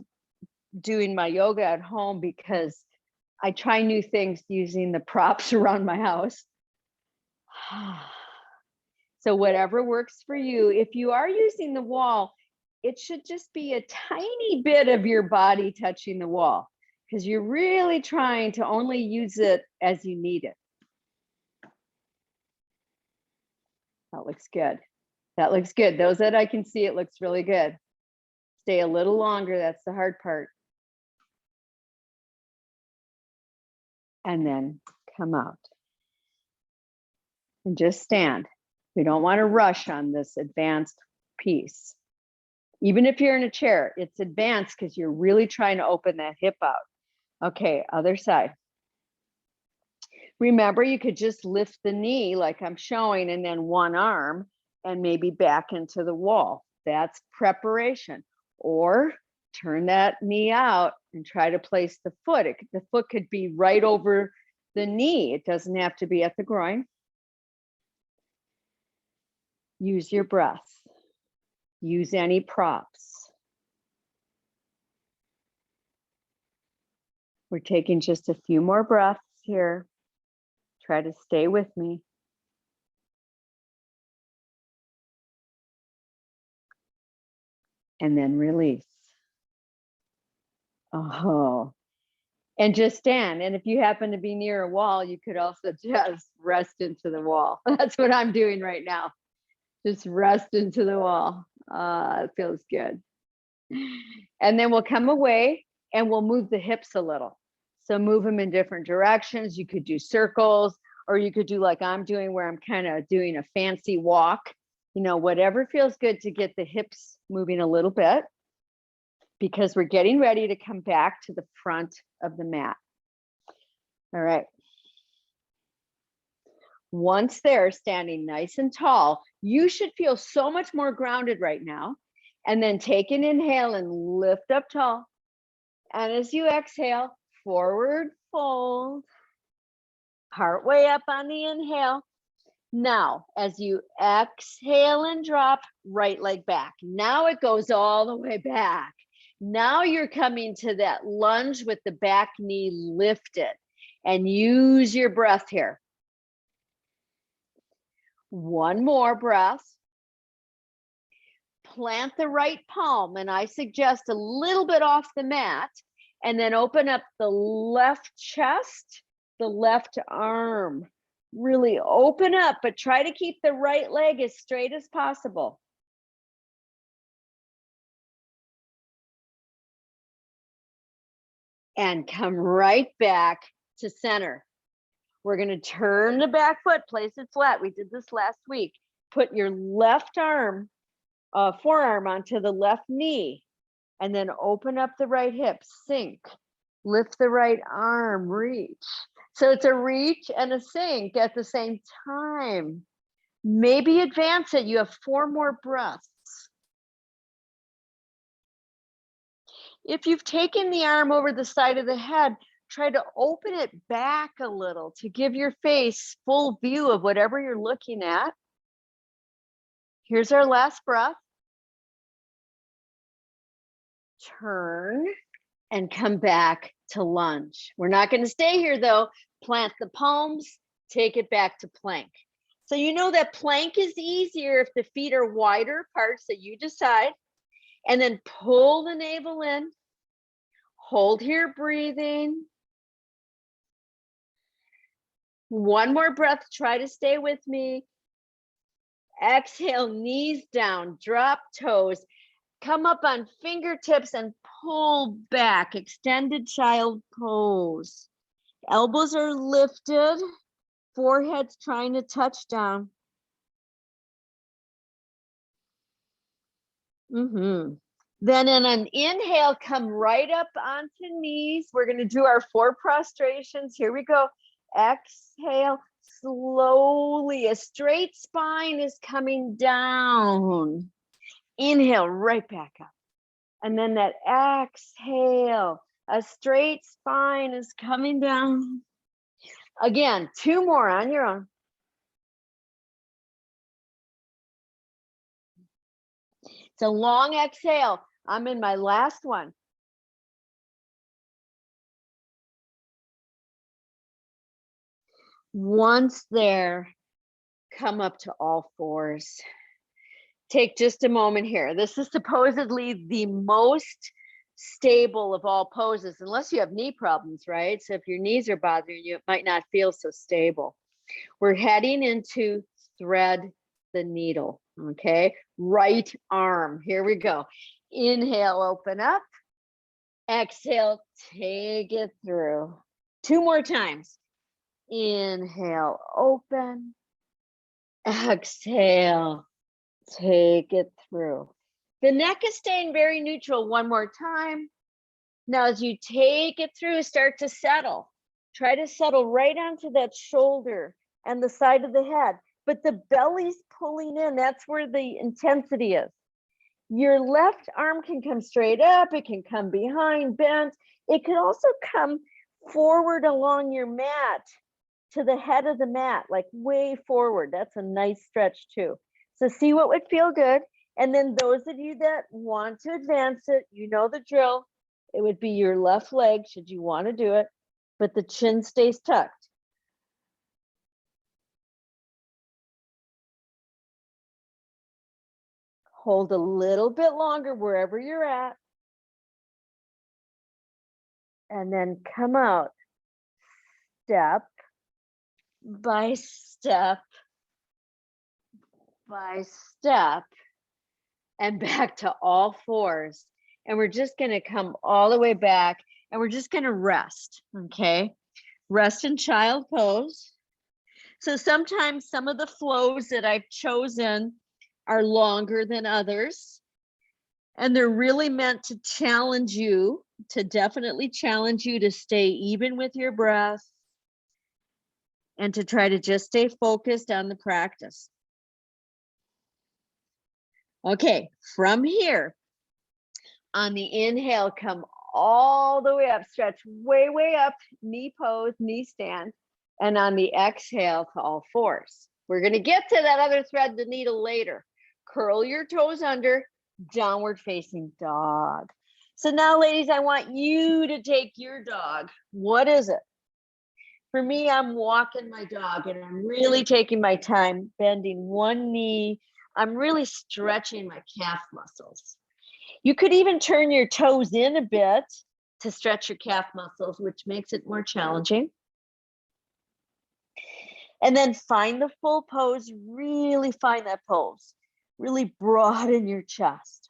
doing my yoga at home because I try new things using the props around my house. So whatever works for you. If you are using the wall, it should just be a tiny bit of your body touching the wall, because you're really trying to only use it as you need it. That looks good. That looks good. Those that I can see, it looks really good. Stay a little longer. That's the hard part. And then come out. And just stand. We don't want to rush on this advanced piece. Even if you're in a chair, it's advanced because you're really trying to open that hip out. Okay, other side. Remember, you could just lift the knee like I'm showing, and then one arm, and maybe back into the wall. That's preparation. Or turn that knee out and try to place the foot. The foot could be right over the knee. It doesn't have to be at the groin. Use your breath. Use any props. We're taking just a few more breaths here. Try to stay with me. And then release. Oh, and just stand. And if you happen to be near a wall, you could also just rest into the wall. That's what I'm doing right now. Just rest into the wall. It feels good. And then we'll come away and we'll move the hips a little. So move them in different directions. You could do circles, or you could do like I'm doing, where I'm kind of doing a fancy walk. Whatever feels good to get the hips moving a little bit, because we're getting ready to come back to the front of the mat. All right. Once they're standing nice and tall, you should feel so much more grounded right now. And then take an inhale and lift up tall. And as you exhale, forward fold. Heart way up on the inhale. Now, as you exhale and drop, right leg back. Now it goes all the way back. Now you're coming to that lunge with the back knee lifted, and use your breath here. One more breath. Plant the right palm, and I suggest a little bit off the mat, and then open up the left chest, the left arm. Really open up, but try to keep the right leg as straight as possible. and come right back to center. We're going to turn the back foot, place it flat. We did this last week. Put your left arm, forearm onto the left knee, and then open up the right hip, sink, lift the right arm, reach. So it's a reach and a sink at the same time. Maybe advance it. You have 4 more breaths. If you've taken the arm over the side of the head, try to open it back a little to give your face full view of whatever you're looking at. Here's our last breath. Turn and come back to lunge. We're not going to stay here though. Plant the palms, take it back to plank. So you know that plank is easier if the feet are wider apart, so you decide. And then pull the navel in. Hold here, breathing. One more breath, try to stay with me. Exhale, knees down, drop toes. Come up on fingertips and pull back, extended child pose. Elbows are lifted, forehead's trying to touch down. Then in an inhale, come right up onto knees. We're going to do our 4 prostrations. Here we go. Exhale, slowly. A straight spine is coming down. Inhale, right back up. And then that exhale, a straight spine is coming down. Again, 2 more on your own. It's a long exhale. I'm in my last one. Once there, come up to all 4s. Take just a moment here. This is supposedly the most stable of all poses, unless you have knee problems, right? So if your knees are bothering you, it might not feel so stable. We're heading into thread the needle, okay? Right arm, here we go. Inhale, open up. Exhale, take it through. 2 more times. Inhale, open. Exhale, take it through. The neck is staying very neutral. 1 more time. Now, as you take it through, start to settle. Try to settle right onto that shoulder and the side of the head, but the belly's pulling in. That's where the intensity is. Your left arm can come straight up. It can come behind, bent. It can also come forward along your mat to the head of the mat, like way forward. That's a nice stretch too. So see what would feel good. And then those of you that want to advance it, you know the drill. It would be your left leg, should you want to do it, but the chin stays tucked. Hold a little bit longer wherever you're at. And then come out step by step by step and back to all 4s. And we're just going to come all the way back and we're just going to rest, okay? Rest in child pose. So sometimes some of the flows that I've chosen are longer than others. And they're really meant to challenge you, to definitely challenge you to stay even with your breath and to try to just stay focused on the practice. Okay, from here, on the inhale, come all the way up, stretch way, way up, knee pose, knee stand. And on the exhale to all 4s. We're going to get to that other thread, the needle, later. Curl your toes under, downward facing dog. So now, ladies, I want you to take your dog. What is it? For me, I'm walking my dog and I'm really taking my time, bending one knee. I'm really stretching my calf muscles. You could even turn your toes in a bit to stretch your calf muscles, which makes it more challenging. And then find the full pose, really find that pose. Really broaden your chest.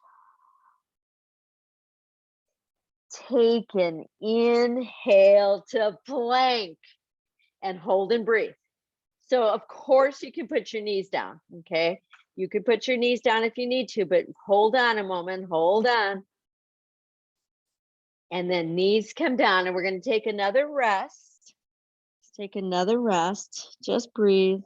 take an inhale to plank and hold and breathe. So of course you can put your knees down, okay? You can put your knees down if you need to, but hold on a moment, hold on. And then knees come down, and we're going to take another rest. Let's take another rest. Just breathe.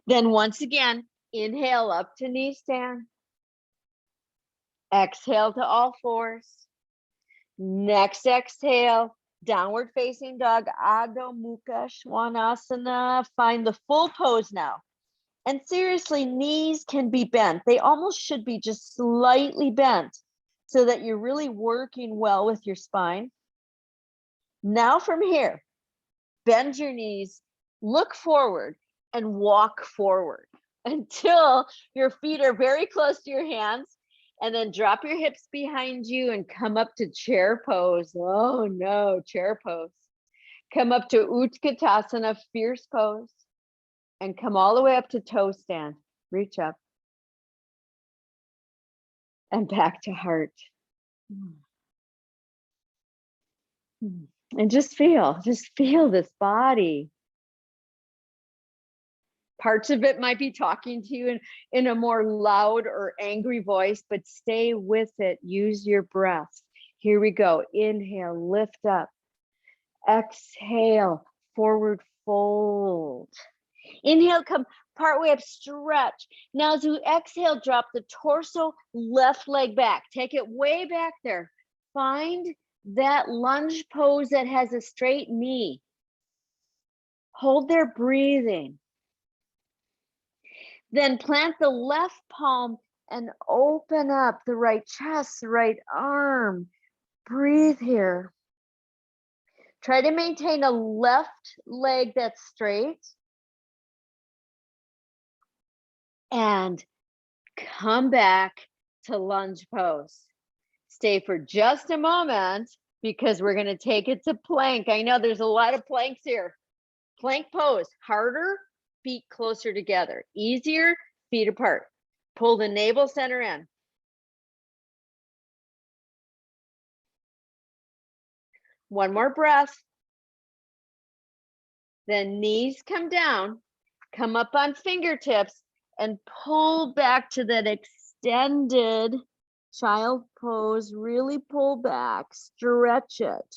Then once again, inhale up to knee stand. Exhale to all fours. Next exhale, downward facing dog, Adho Mukha Svanasana. Find the full pose now. And seriously, knees can be bent. They almost should be just slightly bent so that you're really working well with your spine. Now from here, bend your knees, look forward, and walk forward until your feet are very close to your hands. And then drop your hips behind you and come up to chair pose. Oh no, chair pose. Come up to Utkatasana, fierce pose. And come all the way up to toe stand. Reach up. And back to heart. And just feel this body. Parts of it might be talking to you in a more loud or angry voice, but stay with it. Use your breath. Here we go. Inhale, lift up. Exhale, forward fold. Inhale, come partway up, stretch. Now as you exhale, drop the torso, left leg back. Take it way back there. Find that lunge pose that has a straight knee. Hold there, breathing. Then plant the left palm and open up the right chest, the right arm. Breathe here. Try to maintain a left leg that's straight. And come back to lunge pose. Stay for just a moment because we're going to take it to plank. I know there's a lot of planks here. Plank pose, harder, feet closer together. Easier, feet apart. Pull the navel center in. One more breath. Then knees come down, come up on fingertips, and pull back to that extended child pose. Really pull back, stretch it.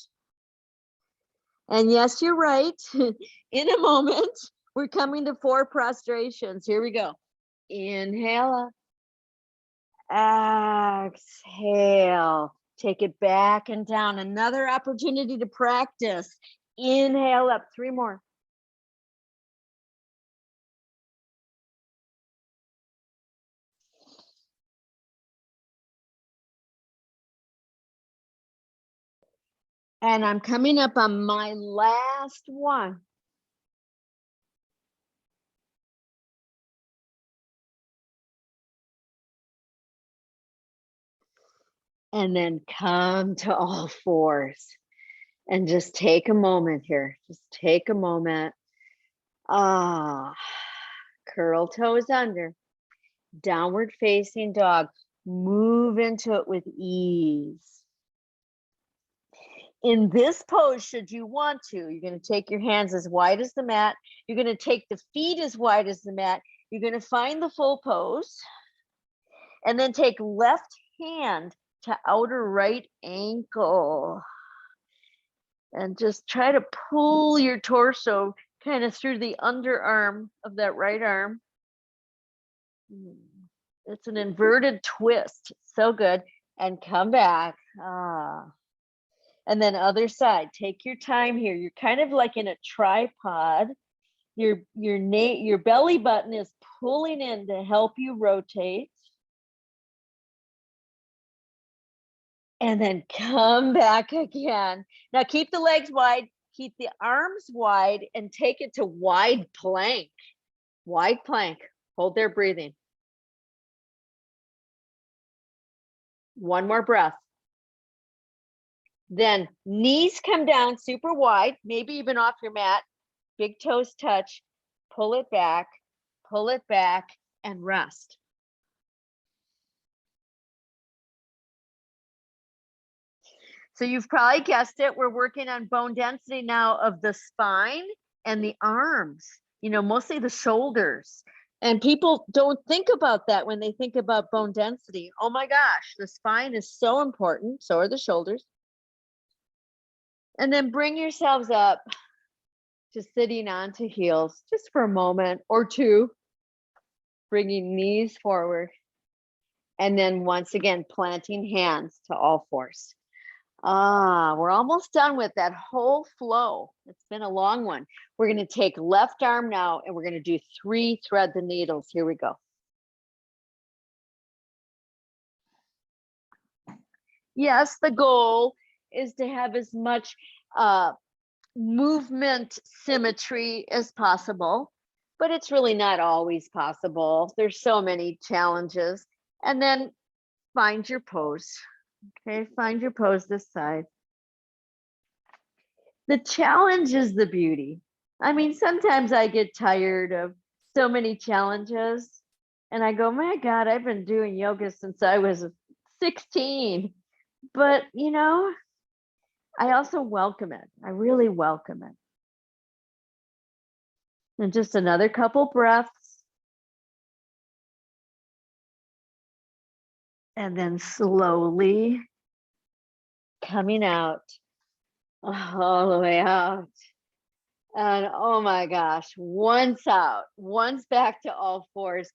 And yes, you're right. In a moment, we're coming to 4 prostrations. Here we go. Inhale up. Exhale. Take it back and down. Another opportunity to practice. Inhale up. 3 more. And I'm coming up on my last one. And then come to all fours and just take a moment here. Just take a moment. Curl toes under. Downward facing dog. Move into it with ease. In this pose, should you want to, you're going to take your hands as wide as the mat. You're going to take the feet as wide as the mat. You're going to find the full pose. And then take left hand to outer right ankle. And just try to pull your torso kind of through the underarm of that right arm. It's an inverted twist. So good. And come back. And then other side. Take your time here. You're kind of like in a tripod. Your belly button is pulling in to help you rotate. And then come back again. Now keep the legs wide, keep the arms wide, and take it to wide plank. Wide plank. Hold there, breathing. One more breath. Then knees come down super wide, maybe even off your mat. Big toes touch. Pull it back, and rest. So you've probably guessed it. We're working on bone density now of the spine and the arms, mostly the shoulders. And people don't think about that when they think about bone density. Oh my gosh, the spine is so important. So are the shoulders. And then bring yourselves up to sitting onto heels just for a moment or two, bringing knees forward. And then once again, planting hands to all fours. We're almost done with that whole flow. It's been a long one. We're going to take left arm now and we're going to do 3 thread the needles. Here we go. Yes, the goal is to have as much movement symmetry as possible, but it's really not always possible. There's so many challenges. And then find your pose. Okay, find your pose this side. The challenge is the beauty. I mean, sometimes I get tired of so many challenges and I go, my God, I've been doing yoga since I was 16. But, I also welcome it. I really welcome it. And just another couple breaths. And then slowly coming out, all the way out. And oh my gosh, once out, once back to all fours.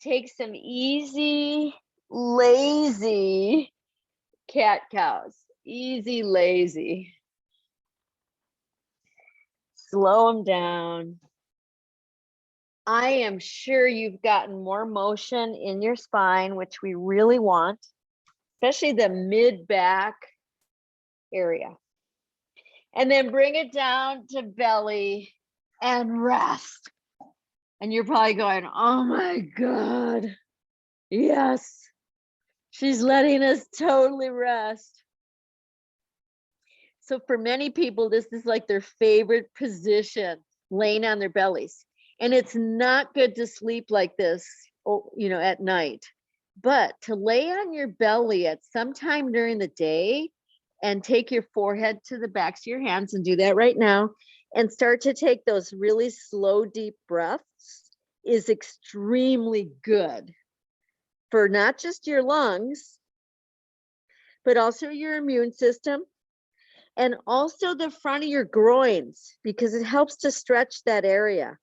Take some easy, lazy cat cows. Easy, lazy. Slow them down. I am sure you've gotten more motion in your spine, which we really want, especially the mid-back area. And then bring it down to belly and rest. And you're probably going, oh my God, yes, she's letting us totally rest. So for many people, this is like their favorite position, laying on their bellies. And it's not good to sleep like this, at night. But to lay on your belly at some time during the day and take your forehead to the backs of your hands, and do that right now, and start to take those really slow, deep breaths is extremely good for not just your lungs, but also your immune system and also the front of your groins, because it helps to stretch that area.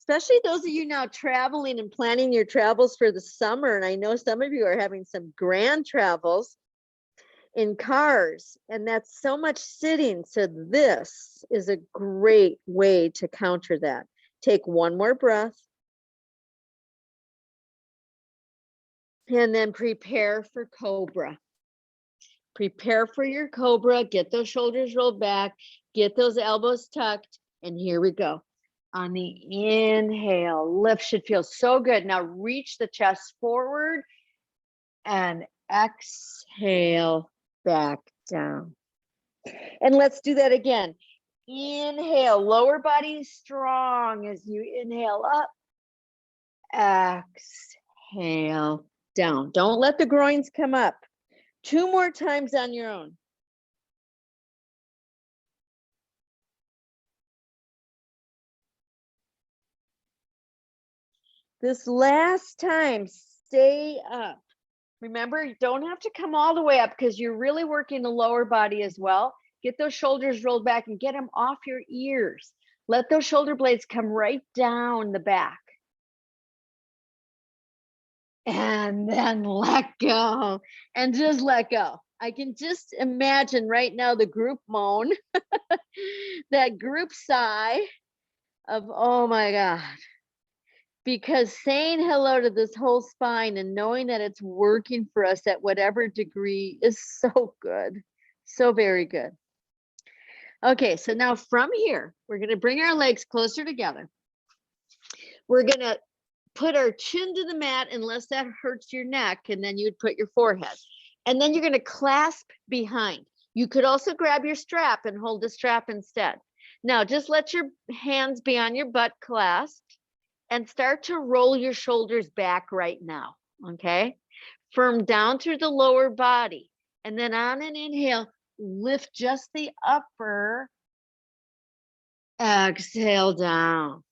Especially those of you now traveling and planning your travels for the summer. And I know some of you are having some grand travels in cars, and that's so much sitting. So this is a great way to counter that. Take one more breath. And then prepare for cobra. Prepare for your cobra. Get those shoulders rolled back. Get those elbows tucked. And here we go. On the inhale, lift should feel so good. Now reach the chest forward and exhale back down. And let's do that again. Inhale, lower body strong as you inhale up. Exhale down. Don't let the groins come up. 2 more times on your own. This last time, stay up. Remember, you don't have to come all the way up because you're really working the lower body as well. Get those shoulders rolled back and get them off your ears. Let those shoulder blades come right down the back. And then let go and just let go. I can just imagine right now the group moan, that group sigh of, oh my God. Because saying hello to this whole spine and knowing that it's working for us at whatever degree is so good. So very good. Okay, so now from here, we're going to bring our legs closer together. We're going to put our chin to the mat unless that hurts your neck, and then you'd put your forehead. And then you're going to clasp behind. You could also grab your strap and hold the strap instead. Now, just let your hands be on your butt clasped and start to roll your shoulders back right now, okay? Firm down through the lower body. And then on an inhale, lift just the upper. Exhale down.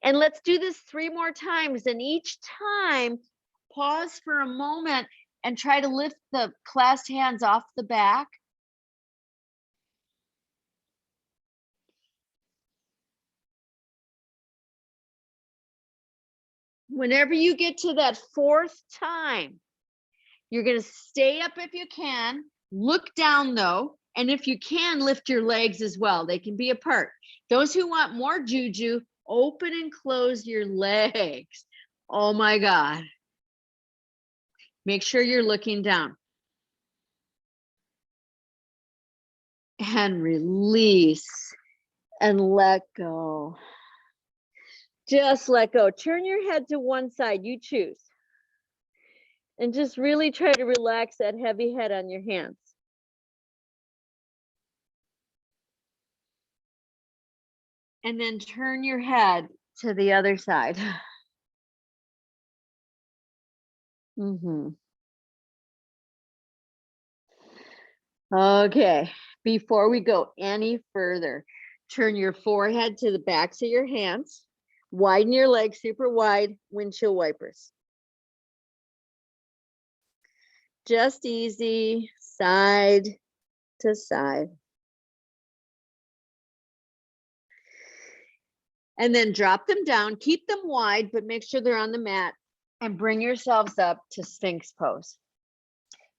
And let's do this 3 more times. And each time, pause for a moment and try to lift the clasped hands off the back. Whenever you get to that 4th time, you're going to stay up if you can. Look down though. And if you can, lift your legs as well. They can be apart. Those who want more juju, open and close your legs. Oh my God. Make sure you're looking down. And release and let go. Just let go. Turn your head to one side, you choose. And just really try to relax that heavy head on your hands. And then turn your head to the other side. Okay, before we go any further, turn your forehead to the backs of your hands. Widen your legs super wide, windshield wipers. Just easy, side to side. And then drop them down, keep them wide, but make sure they're on the mat, and bring yourselves up to Sphinx pose.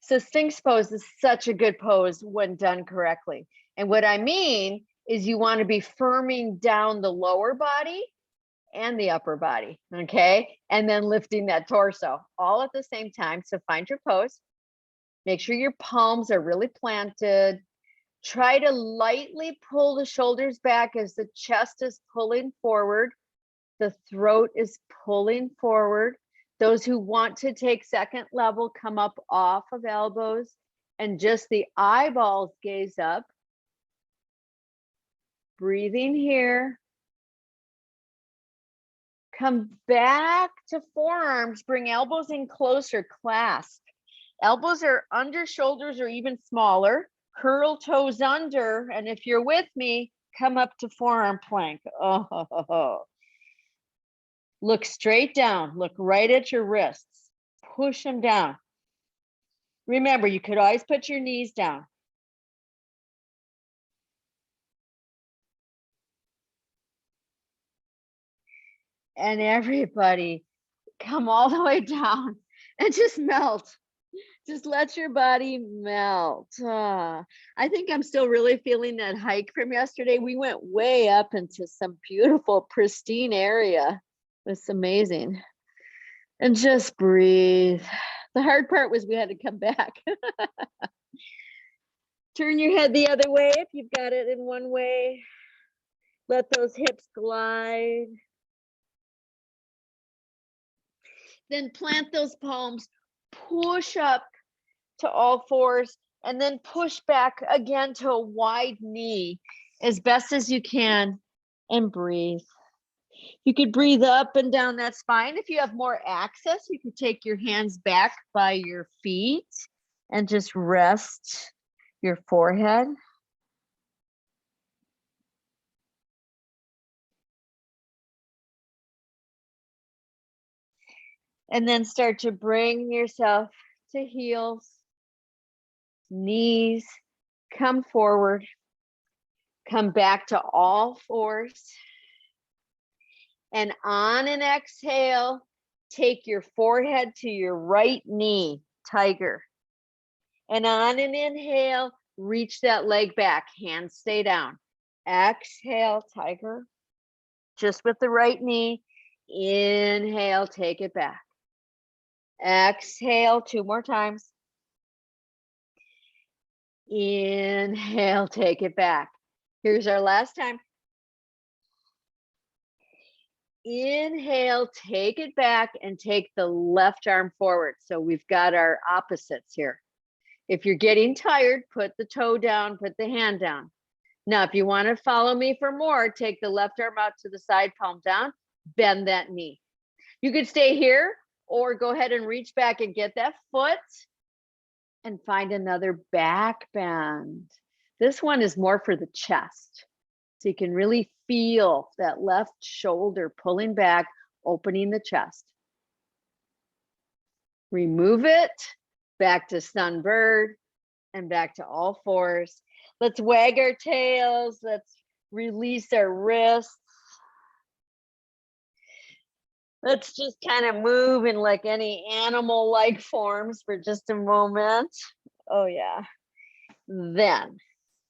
So Sphinx pose is such a good pose when done correctly. And what I mean is you want to be firming down the lower body and the upper body, okay? And then lifting that torso all at the same time. So find your pose. Make sure your palms are really planted. Try to lightly pull the shoulders back as the chest is pulling forward. The throat is pulling forward. Those who want to take second level, come up off of elbows and just the eyeballs gaze up. Breathing here. Come back to forearms, bring elbows in closer, clasp. Elbows are under shoulders or even smaller. Curl toes under, and if you're with me, come up to forearm plank. Oh. Look straight down, look right at your wrists. Push them down. Remember, you could always put your knees down. And everybody, come all the way down and just melt. Just let your body melt. I think I'm still really feeling that hike from yesterday. We went way up into some beautiful, pristine area. It's amazing. And just breathe. The hard part was we had to come back. Turn your head the other way if you've got it in one way. Let those hips glide. Then plant those palms, push up to all fours, and then push back again to a wide knee as best as you can, and breathe. You could breathe up and down that spine. If you have more access, you could take your hands back by your feet and just rest your forehead. And then start to bring yourself to heels, knees, come forward, come back to all fours. And on an exhale, take your forehead to your right knee, tiger. And on an inhale, reach that leg back, hands stay down. Exhale, tiger. Just with the right knee. Inhale, take it back. Exhale, 2 more times. Inhale, take it back. Here's our last time. Inhale, take it back and take the left arm forward. So we've got our opposites here. If you're getting tired, put the toe down, put the hand down. Now, if you want to follow me for more, take the left arm out to the side, palm down, bend that knee. You could stay here or go ahead and reach back and get that foot and find another back bend. This one is more for the chest. So you can really feel that left shoulder pulling back, opening the chest. Remove it, back to sunbird, and back to all fours. Let's wag our tails. Let's release our wrists. Let's just kind of move in like any animal-like forms for just a moment. Oh yeah. Then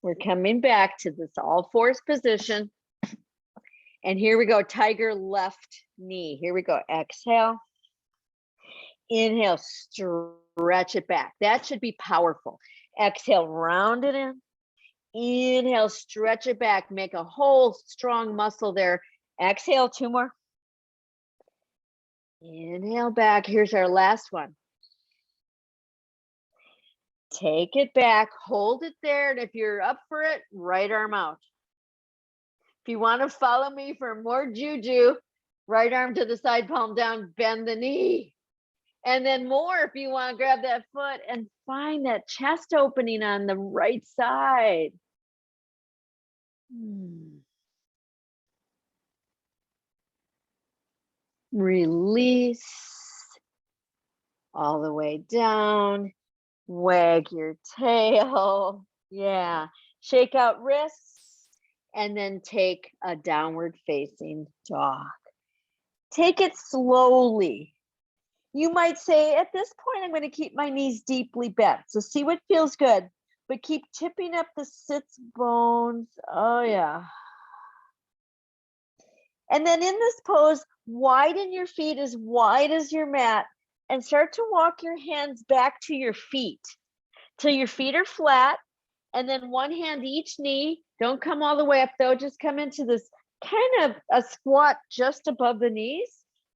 we're coming back to this all fours position. And here we go, tiger left knee. Here we go, exhale. Inhale, stretch it back. That should be powerful. Exhale, round it in. Inhale, stretch it back. Make a whole strong muscle there. Exhale, 2 more. Inhale back. Here's our last one. Take it back, hold it there. And if you're up for it, right arm out. If you want to follow me for more juju, right arm to the side, palm down, bend the knee. And then more if you want to grab that foot and find that chest opening on the right side. Release all the way down. Wag your tail. Yeah. Shake out wrists and then take a downward facing dog. Take it slowly. You might say, at this point, I'm going to keep my knees deeply bent. So see what feels good, but keep tipping up the sits bones. Oh, yeah. And then in this pose, widen your feet as wide as your mat and start to walk your hands back to your feet till your feet are flat. And then one hand each knee. Don't come all the way up though. Just come into this kind of a squat just above the knees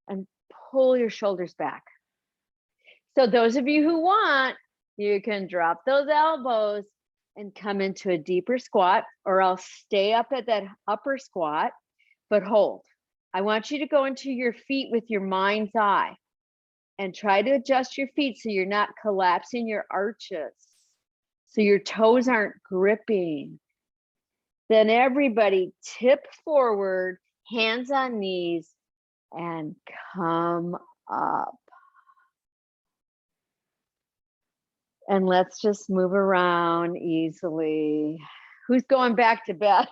and pull your shoulders back. So those of you who want, you can drop those elbows and come into a deeper squat, or I'll stay up at that upper squat, but hold. I want you to go into your feet with your mind's eye and try to adjust your feet so you're not collapsing your arches, so your toes aren't gripping. Then everybody tip forward, hands on knees, and come up. And let's just move around easily. Who's going back to bed?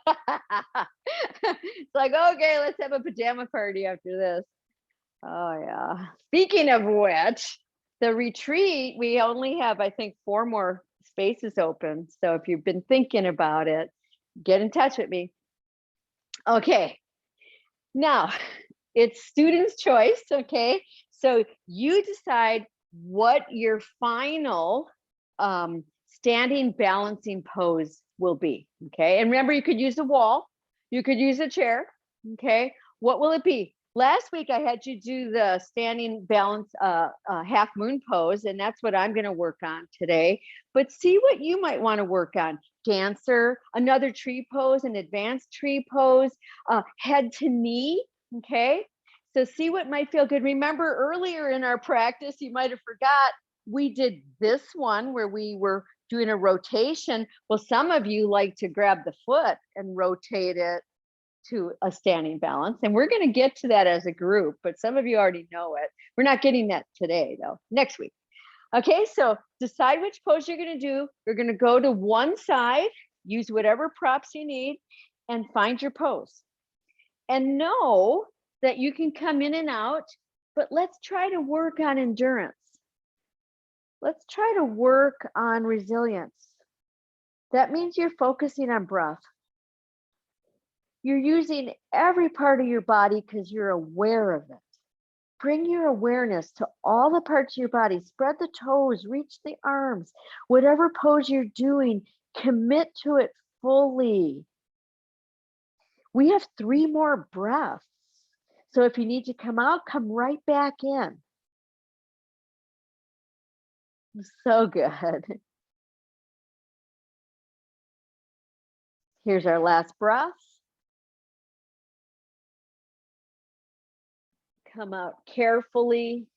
It's like, okay, let's have a pajama party after this. Oh yeah. Speaking of which, the retreat, we only have, I think, 4 more spaces open. So if you've been thinking about it, get in touch with me. Okay. Now, it's student's choice, okay? So you decide what your final standing balancing pose will be, okay? And remember, you could use a wall, you could use a chair, okay? What will it be? Last week I had you do the standing balance half moon pose, and that's what I'm gonna work on today. But see what you might wanna work on. Dancer, another tree pose, an advanced tree pose, head to knee, okay? So see what might feel good. Remember earlier in our practice, you might have forgot, we did this one where we were doing a rotation. Well, some of you like to grab the foot and rotate it to a standing balance. And we're going to get to that as a group, but some of you already know it. We're not getting that today though, next week. Okay, so decide which pose you're going to do. You're going to go to one side, use whatever props you need, and find your pose. And know that you can come in and out, but let's try to work on endurance. Let's try to work on resilience. That means you're focusing on breath. You're using every part of your body because you're aware of it. Bring your awareness to all the parts of your body. Spread the toes, reach the arms. Whatever pose you're doing, commit to it fully. We have 3 more breaths. So if you need to come out, come right back in. So good. Here's our last breath. Come out carefully,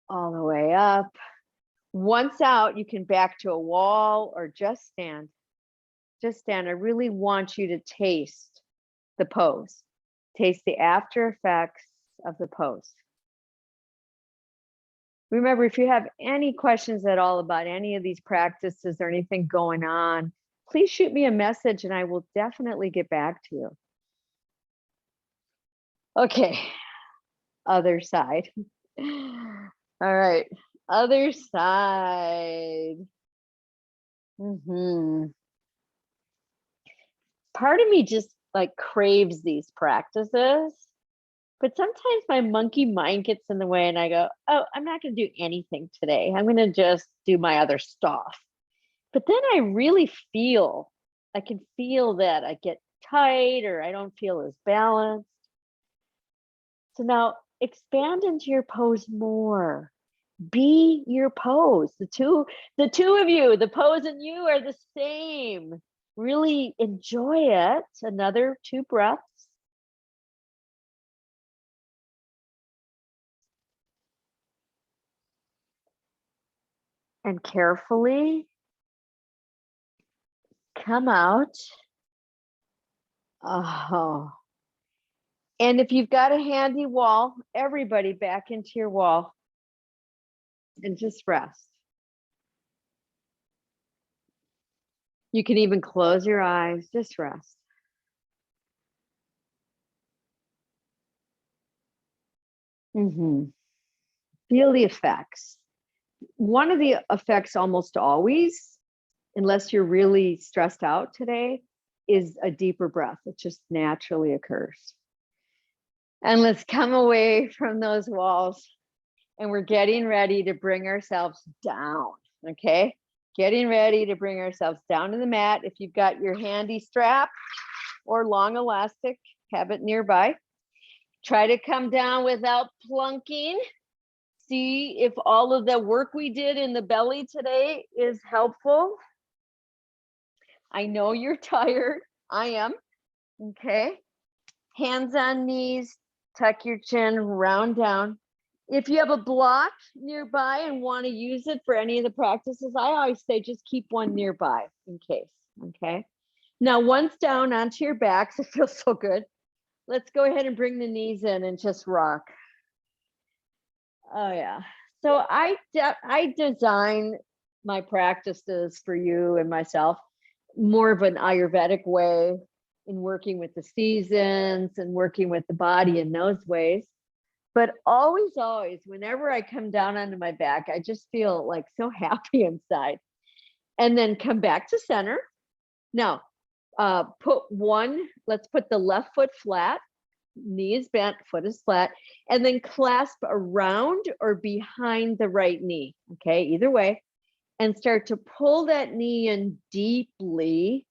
all the way up. Once out, you can back to a wall or just stand. Just stand. I really want you to taste the pose. Taste the after effects of the pose. Remember, if you have any questions at all about any of these practices or anything going on, please shoot me a message and I will definitely get back to you. Okay, other side. All right, other side. Part of me just like craves these practices, but sometimes my monkey mind gets in the way and I go, oh, I'm not going to do anything today. I'm going to just do my other stuff. But then I really I can feel that I get tight or I don't feel as balanced. So now expand into your pose more. Be your pose. The two of you, the pose and you are the same. Really enjoy it. Another 2 breaths. And carefully come out. Oh. And if you've got a handy wall, everybody back into your wall and just rest. You can even close your eyes, just rest. Feel the effects. One of the effects almost always, unless you're really stressed out today, is a deeper breath. It just naturally occurs. And let's come away from those walls and we're getting ready to bring ourselves down, okay? Getting ready to bring ourselves down to the mat. If you've got your handy strap or long elastic, have it nearby. Try to come down without plunking. See if all of the work we did in the belly today is helpful. I know you're tired. I am. Okay. Hands on knees, tuck your chin, round down. If you have a block nearby and want to use it for any of the practices, I always say just keep one nearby in case. Okay. Now, once down onto your backs, it feels so good. Let's go ahead and bring the knees in and just rock. Oh yeah. So I design my practices for you and myself more of an Ayurvedic way in working with the seasons and working with the body in those ways. But always, whenever I come down onto my back, I just feel like so happy inside. And then come back to center. Now, let's put the left foot flat, knee is bent, foot is flat, and then clasp around or behind the right knee, okay, either way, and start to pull that knee in deeply.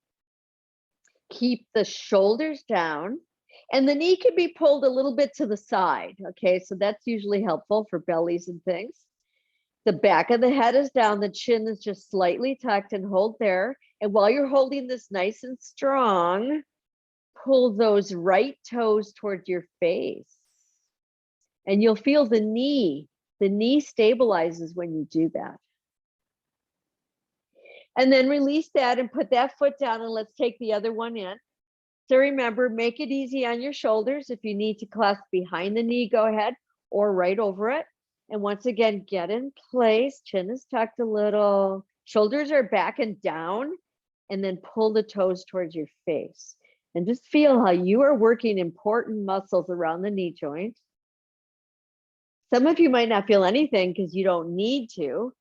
Keep the shoulders down, and the knee can be pulled a little bit to the side, okay, so that's usually helpful for bellies and things. The back of the head is down, the chin is just slightly tucked, and hold there. And while you're holding this nice and strong, pull those right toes towards your face. And you'll feel the knee stabilizes when you do that. And then release that and put that foot down, and let's take the other one in. So remember, make it easy on your shoulders. If you need to clasp behind the knee, go ahead, or right over it. And once again, get in place, chin is tucked a little, shoulders are back and down, and then pull the toes towards your face. And just feel how you are working important muscles around the knee joint. Some of you might not feel anything because you don't need to.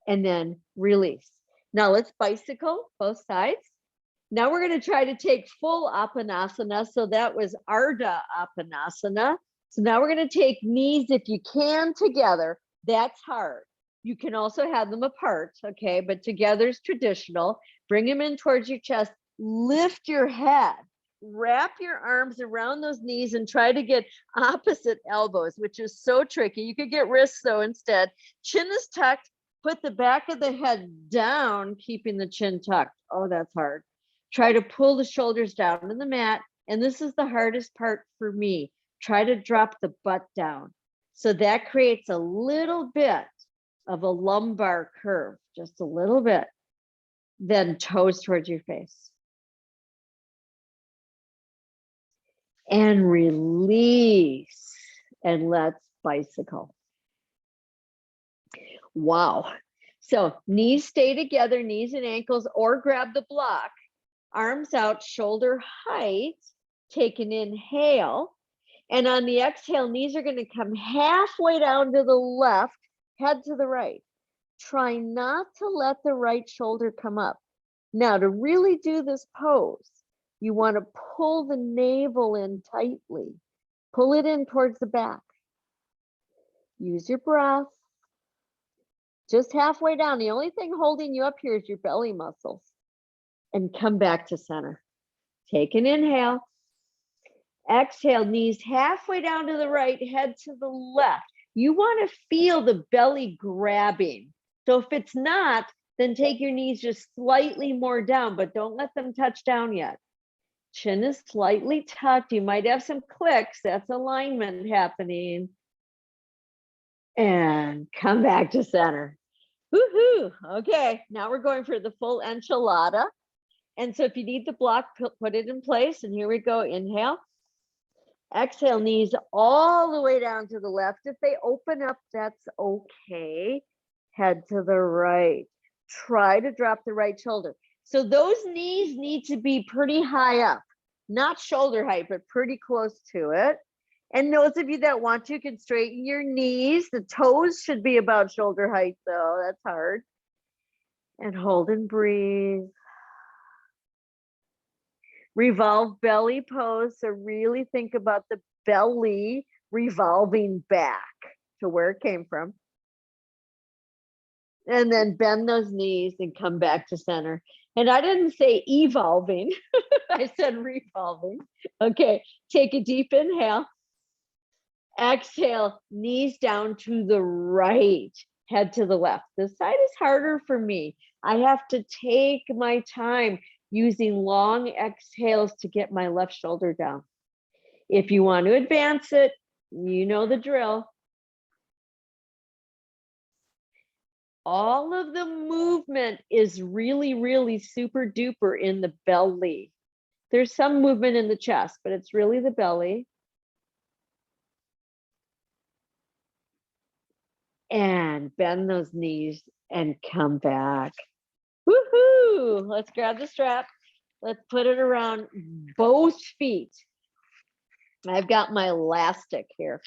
And then release. Now let's bicycle both sides. Now we're going to try to take full Apanasana. So that was Ardha Apanasana. So now we're going to take knees, if you can, together. That's hard. You can also have them apart, okay? But together is traditional. Bring them in towards your chest. Lift your head. Wrap your arms around those knees and try to get opposite elbows, which is so tricky. You could get wrists though instead. Chin is tucked. Put the back of the head down, keeping the chin tucked. Oh, that's hard. Try to pull the shoulders down to the mat. And this is the hardest part for me. Try to drop the butt down. So that creates a little bit of a lumbar curve, just a little bit. Then toes towards your face. And release. And let's bicycle. Wow. So knees stay together, knees and ankles, or grab the block. Arms out, shoulder height. Take an inhale. And on the exhale, knees are going to come halfway down to the left, head to the right. Try not to let the right shoulder come up. Now, to really do this pose, you want to pull the navel in tightly. Pull it in towards the back. Use your breath. Just halfway down. The only thing holding you up here is your belly muscles. And come back to center. Take an inhale. Exhale, knees halfway down to the right, head to the left. You want to feel the belly grabbing. So if it's not, then take your knees just slightly more down, but don't let them touch down yet. Chin is slightly tucked. You might have some clicks. That's alignment happening. And come back to center. Woohoo! Okay, now we're going for the full enchilada. And so if you need the block, put it in place. And here we go. Inhale. Exhale, knees all the way down to the left. If they open up, that's okay. Head to the right. Try to drop the right shoulder. So those knees need to be pretty high up, not shoulder height, but pretty close to it. And those of you that want to can straighten your knees. The toes should be about shoulder height though. That's hard. And hold and breathe. Revolve belly pose. So really think about the belly revolving back to where it came from. And then bend those knees and come back to center. And I didn't say evolving. I said revolving. Okay, take a deep inhale. Exhale, knees down to the right, head to the left. This side is harder for me. I have to take my time using long exhales to get my left shoulder down. If you want to advance it, you know the drill. All of the movement is really, really super duper in the belly. There's some movement in the chest, but it's really the belly. And bend those knees and come back. Woohoo! Let's grab the strap. Let's put it around both feet. I've got my elastic here.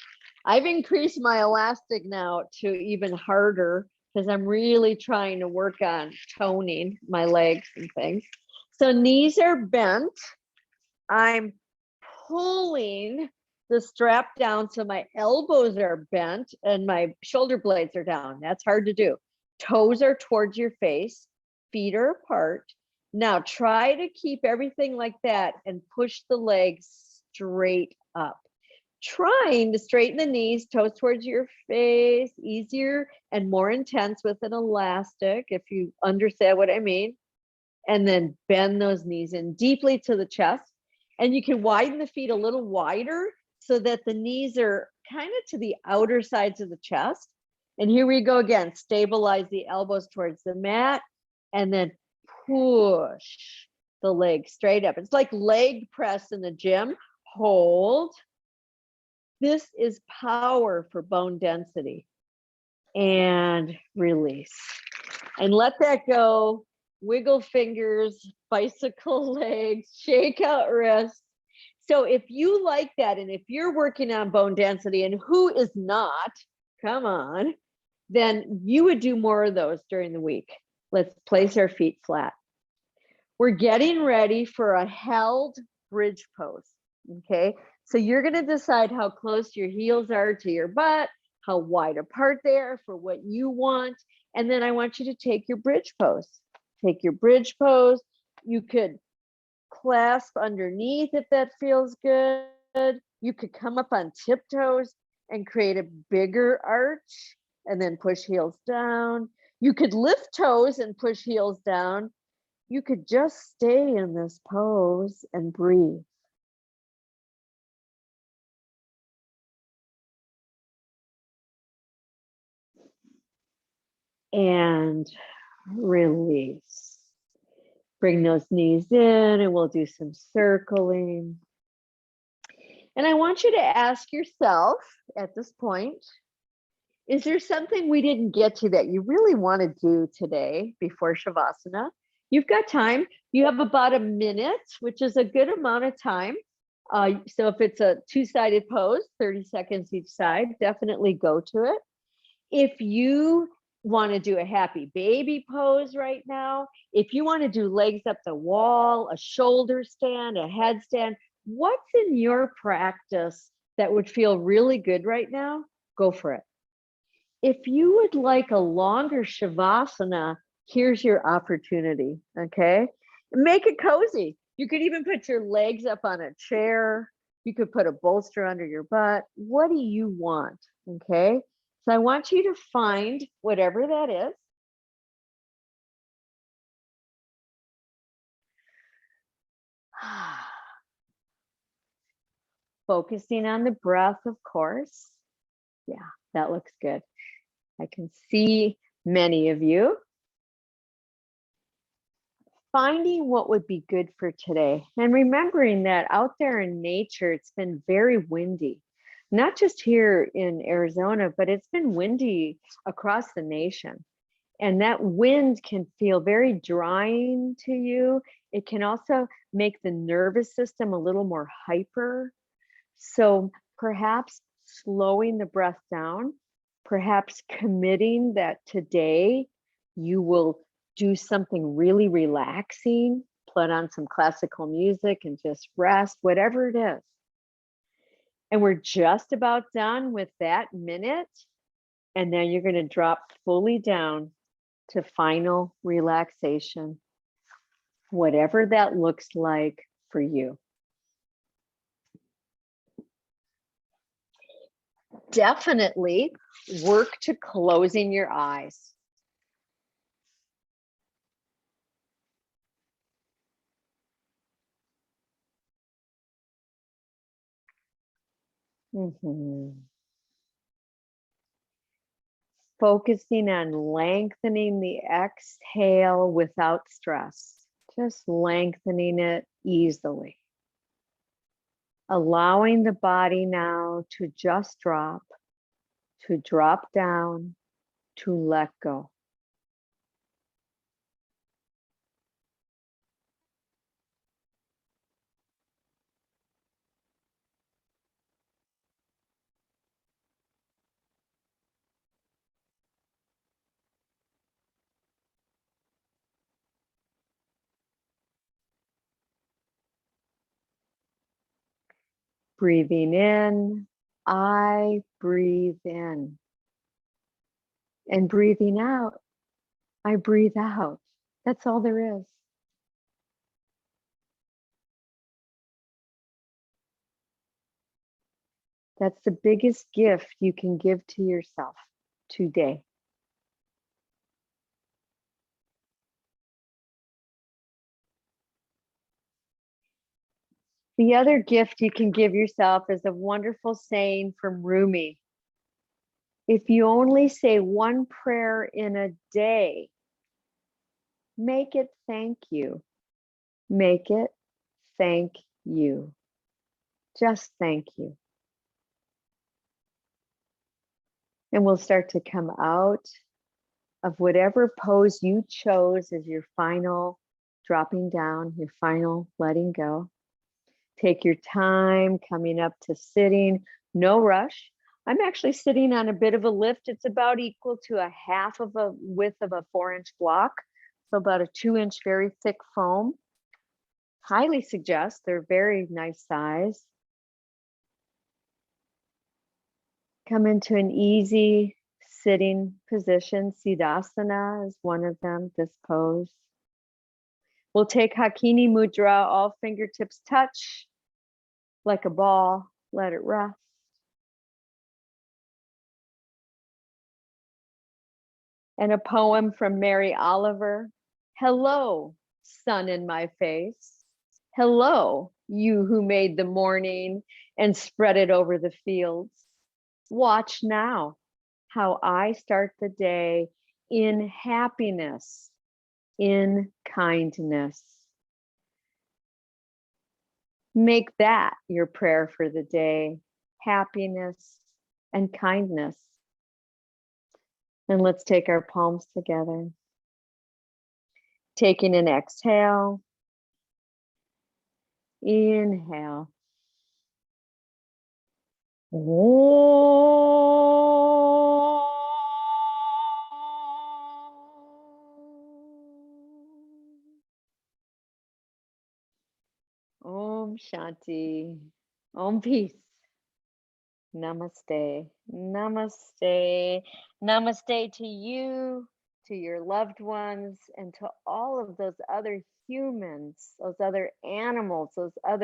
I've increased my elastic now to even harder because I'm really trying to work on toning my legs and things. So knees are bent. I'm pulling the strap down so my elbows are bent and my shoulder blades are down. That's hard to do. Toes are towards your face, feet are apart. Now try to keep everything like that and push the legs straight up. Trying to straighten the knees, toes towards your face, easier and more intense with an elastic, if you understand what I mean. And then bend those knees in deeply to the chest. And you can widen the feet a little wider so that the knees are kind of to the outer sides of the chest. And here we go again, stabilize the elbows towards the mat and then push the legs straight up. It's like leg press in the gym. Hold. This is power for bone density. And release. And let that go. Wiggle fingers, bicycle legs, shake out wrists. So if you like that, and if you're working on bone density, and who is not, come on, then you would do more of those during the week. Let's place our feet flat. We're getting ready for a held bridge pose, okay? So you're gonna decide how close your heels are to your butt, how wide apart they are for what you want, and then I want you to take your bridge pose. Take your bridge pose. You could clasp underneath if that feels good. You could come up on tiptoes and create a bigger arch and then push heels down. You could lift toes and push heels down. You could just stay in this pose and breathe. And release. Bring those knees in and we'll do some circling. And I want you to ask yourself at this point, is there something we didn't get to that you really want to do today before Shavasana? You've got time. You have about a minute, which is a good amount of time. So if it's a two-sided pose, 30 seconds each side, definitely go to it. If you want to do a happy baby pose right now, if you want to do legs up the wall, a shoulder stand, a headstand, what's in your practice that would feel really good right now? Go for it. If you would like a longer Shavasana, here's your opportunity, okay? Make it cozy. You could even put your legs up on a chair. You could put a bolster under your butt. What do you want, okay? So I want you to find whatever that is. Focusing on the breath, of course. Yeah, that looks good. I can see many of you. Finding what would be good for today and remembering that out there in nature, it's been very windy. Not just here in Arizona, but it's been windy across the nation. And that wind can feel very drying to you. It can also make the nervous system a little more hyper. So perhaps slowing the breath down, perhaps committing that today you will do something really relaxing, put on some classical music and just rest, whatever it is. And we're just about done with that minute. And then you're going to drop fully down to final relaxation, whatever that looks like for you. Definitely work to closing your eyes. Focusing on lengthening the exhale without stress, just lengthening it easily. Allowing the body now to just drop, to drop down, to let go. Breathing in, I breathe in. And breathing out, I breathe out. That's all there is. That's the biggest gift you can give to yourself today. The other gift you can give yourself is a wonderful saying from Rumi. If you only say one prayer in a day, make it thank you. Make it thank you. Just thank you. And we'll start to come out of whatever pose you chose as your final dropping down, your final letting go. Take your time coming up to sitting, no rush. I'm actually sitting on a bit of a lift. It's about equal to a half of a width of a 4-inch block. So about a 2-inch very thick foam. Highly suggest, they're very nice size. Come into an easy sitting position. Siddhasana is one of them, this pose. We'll take Hakini Mudra, all fingertips touch like a ball, let it rest. And a poem from Mary Oliver. Hello, sun in my face. Hello, you who made the morning and spread it over the fields. Watch now how I start the day in happiness, in kindness. Make that your prayer for the day, happiness and kindness. And let's take our palms together. Taking an exhale. Inhale. Om Shanti. Om peace. Namaste. Namaste. Namaste to you, to your loved ones, and to all of those other humans, those other animals, those other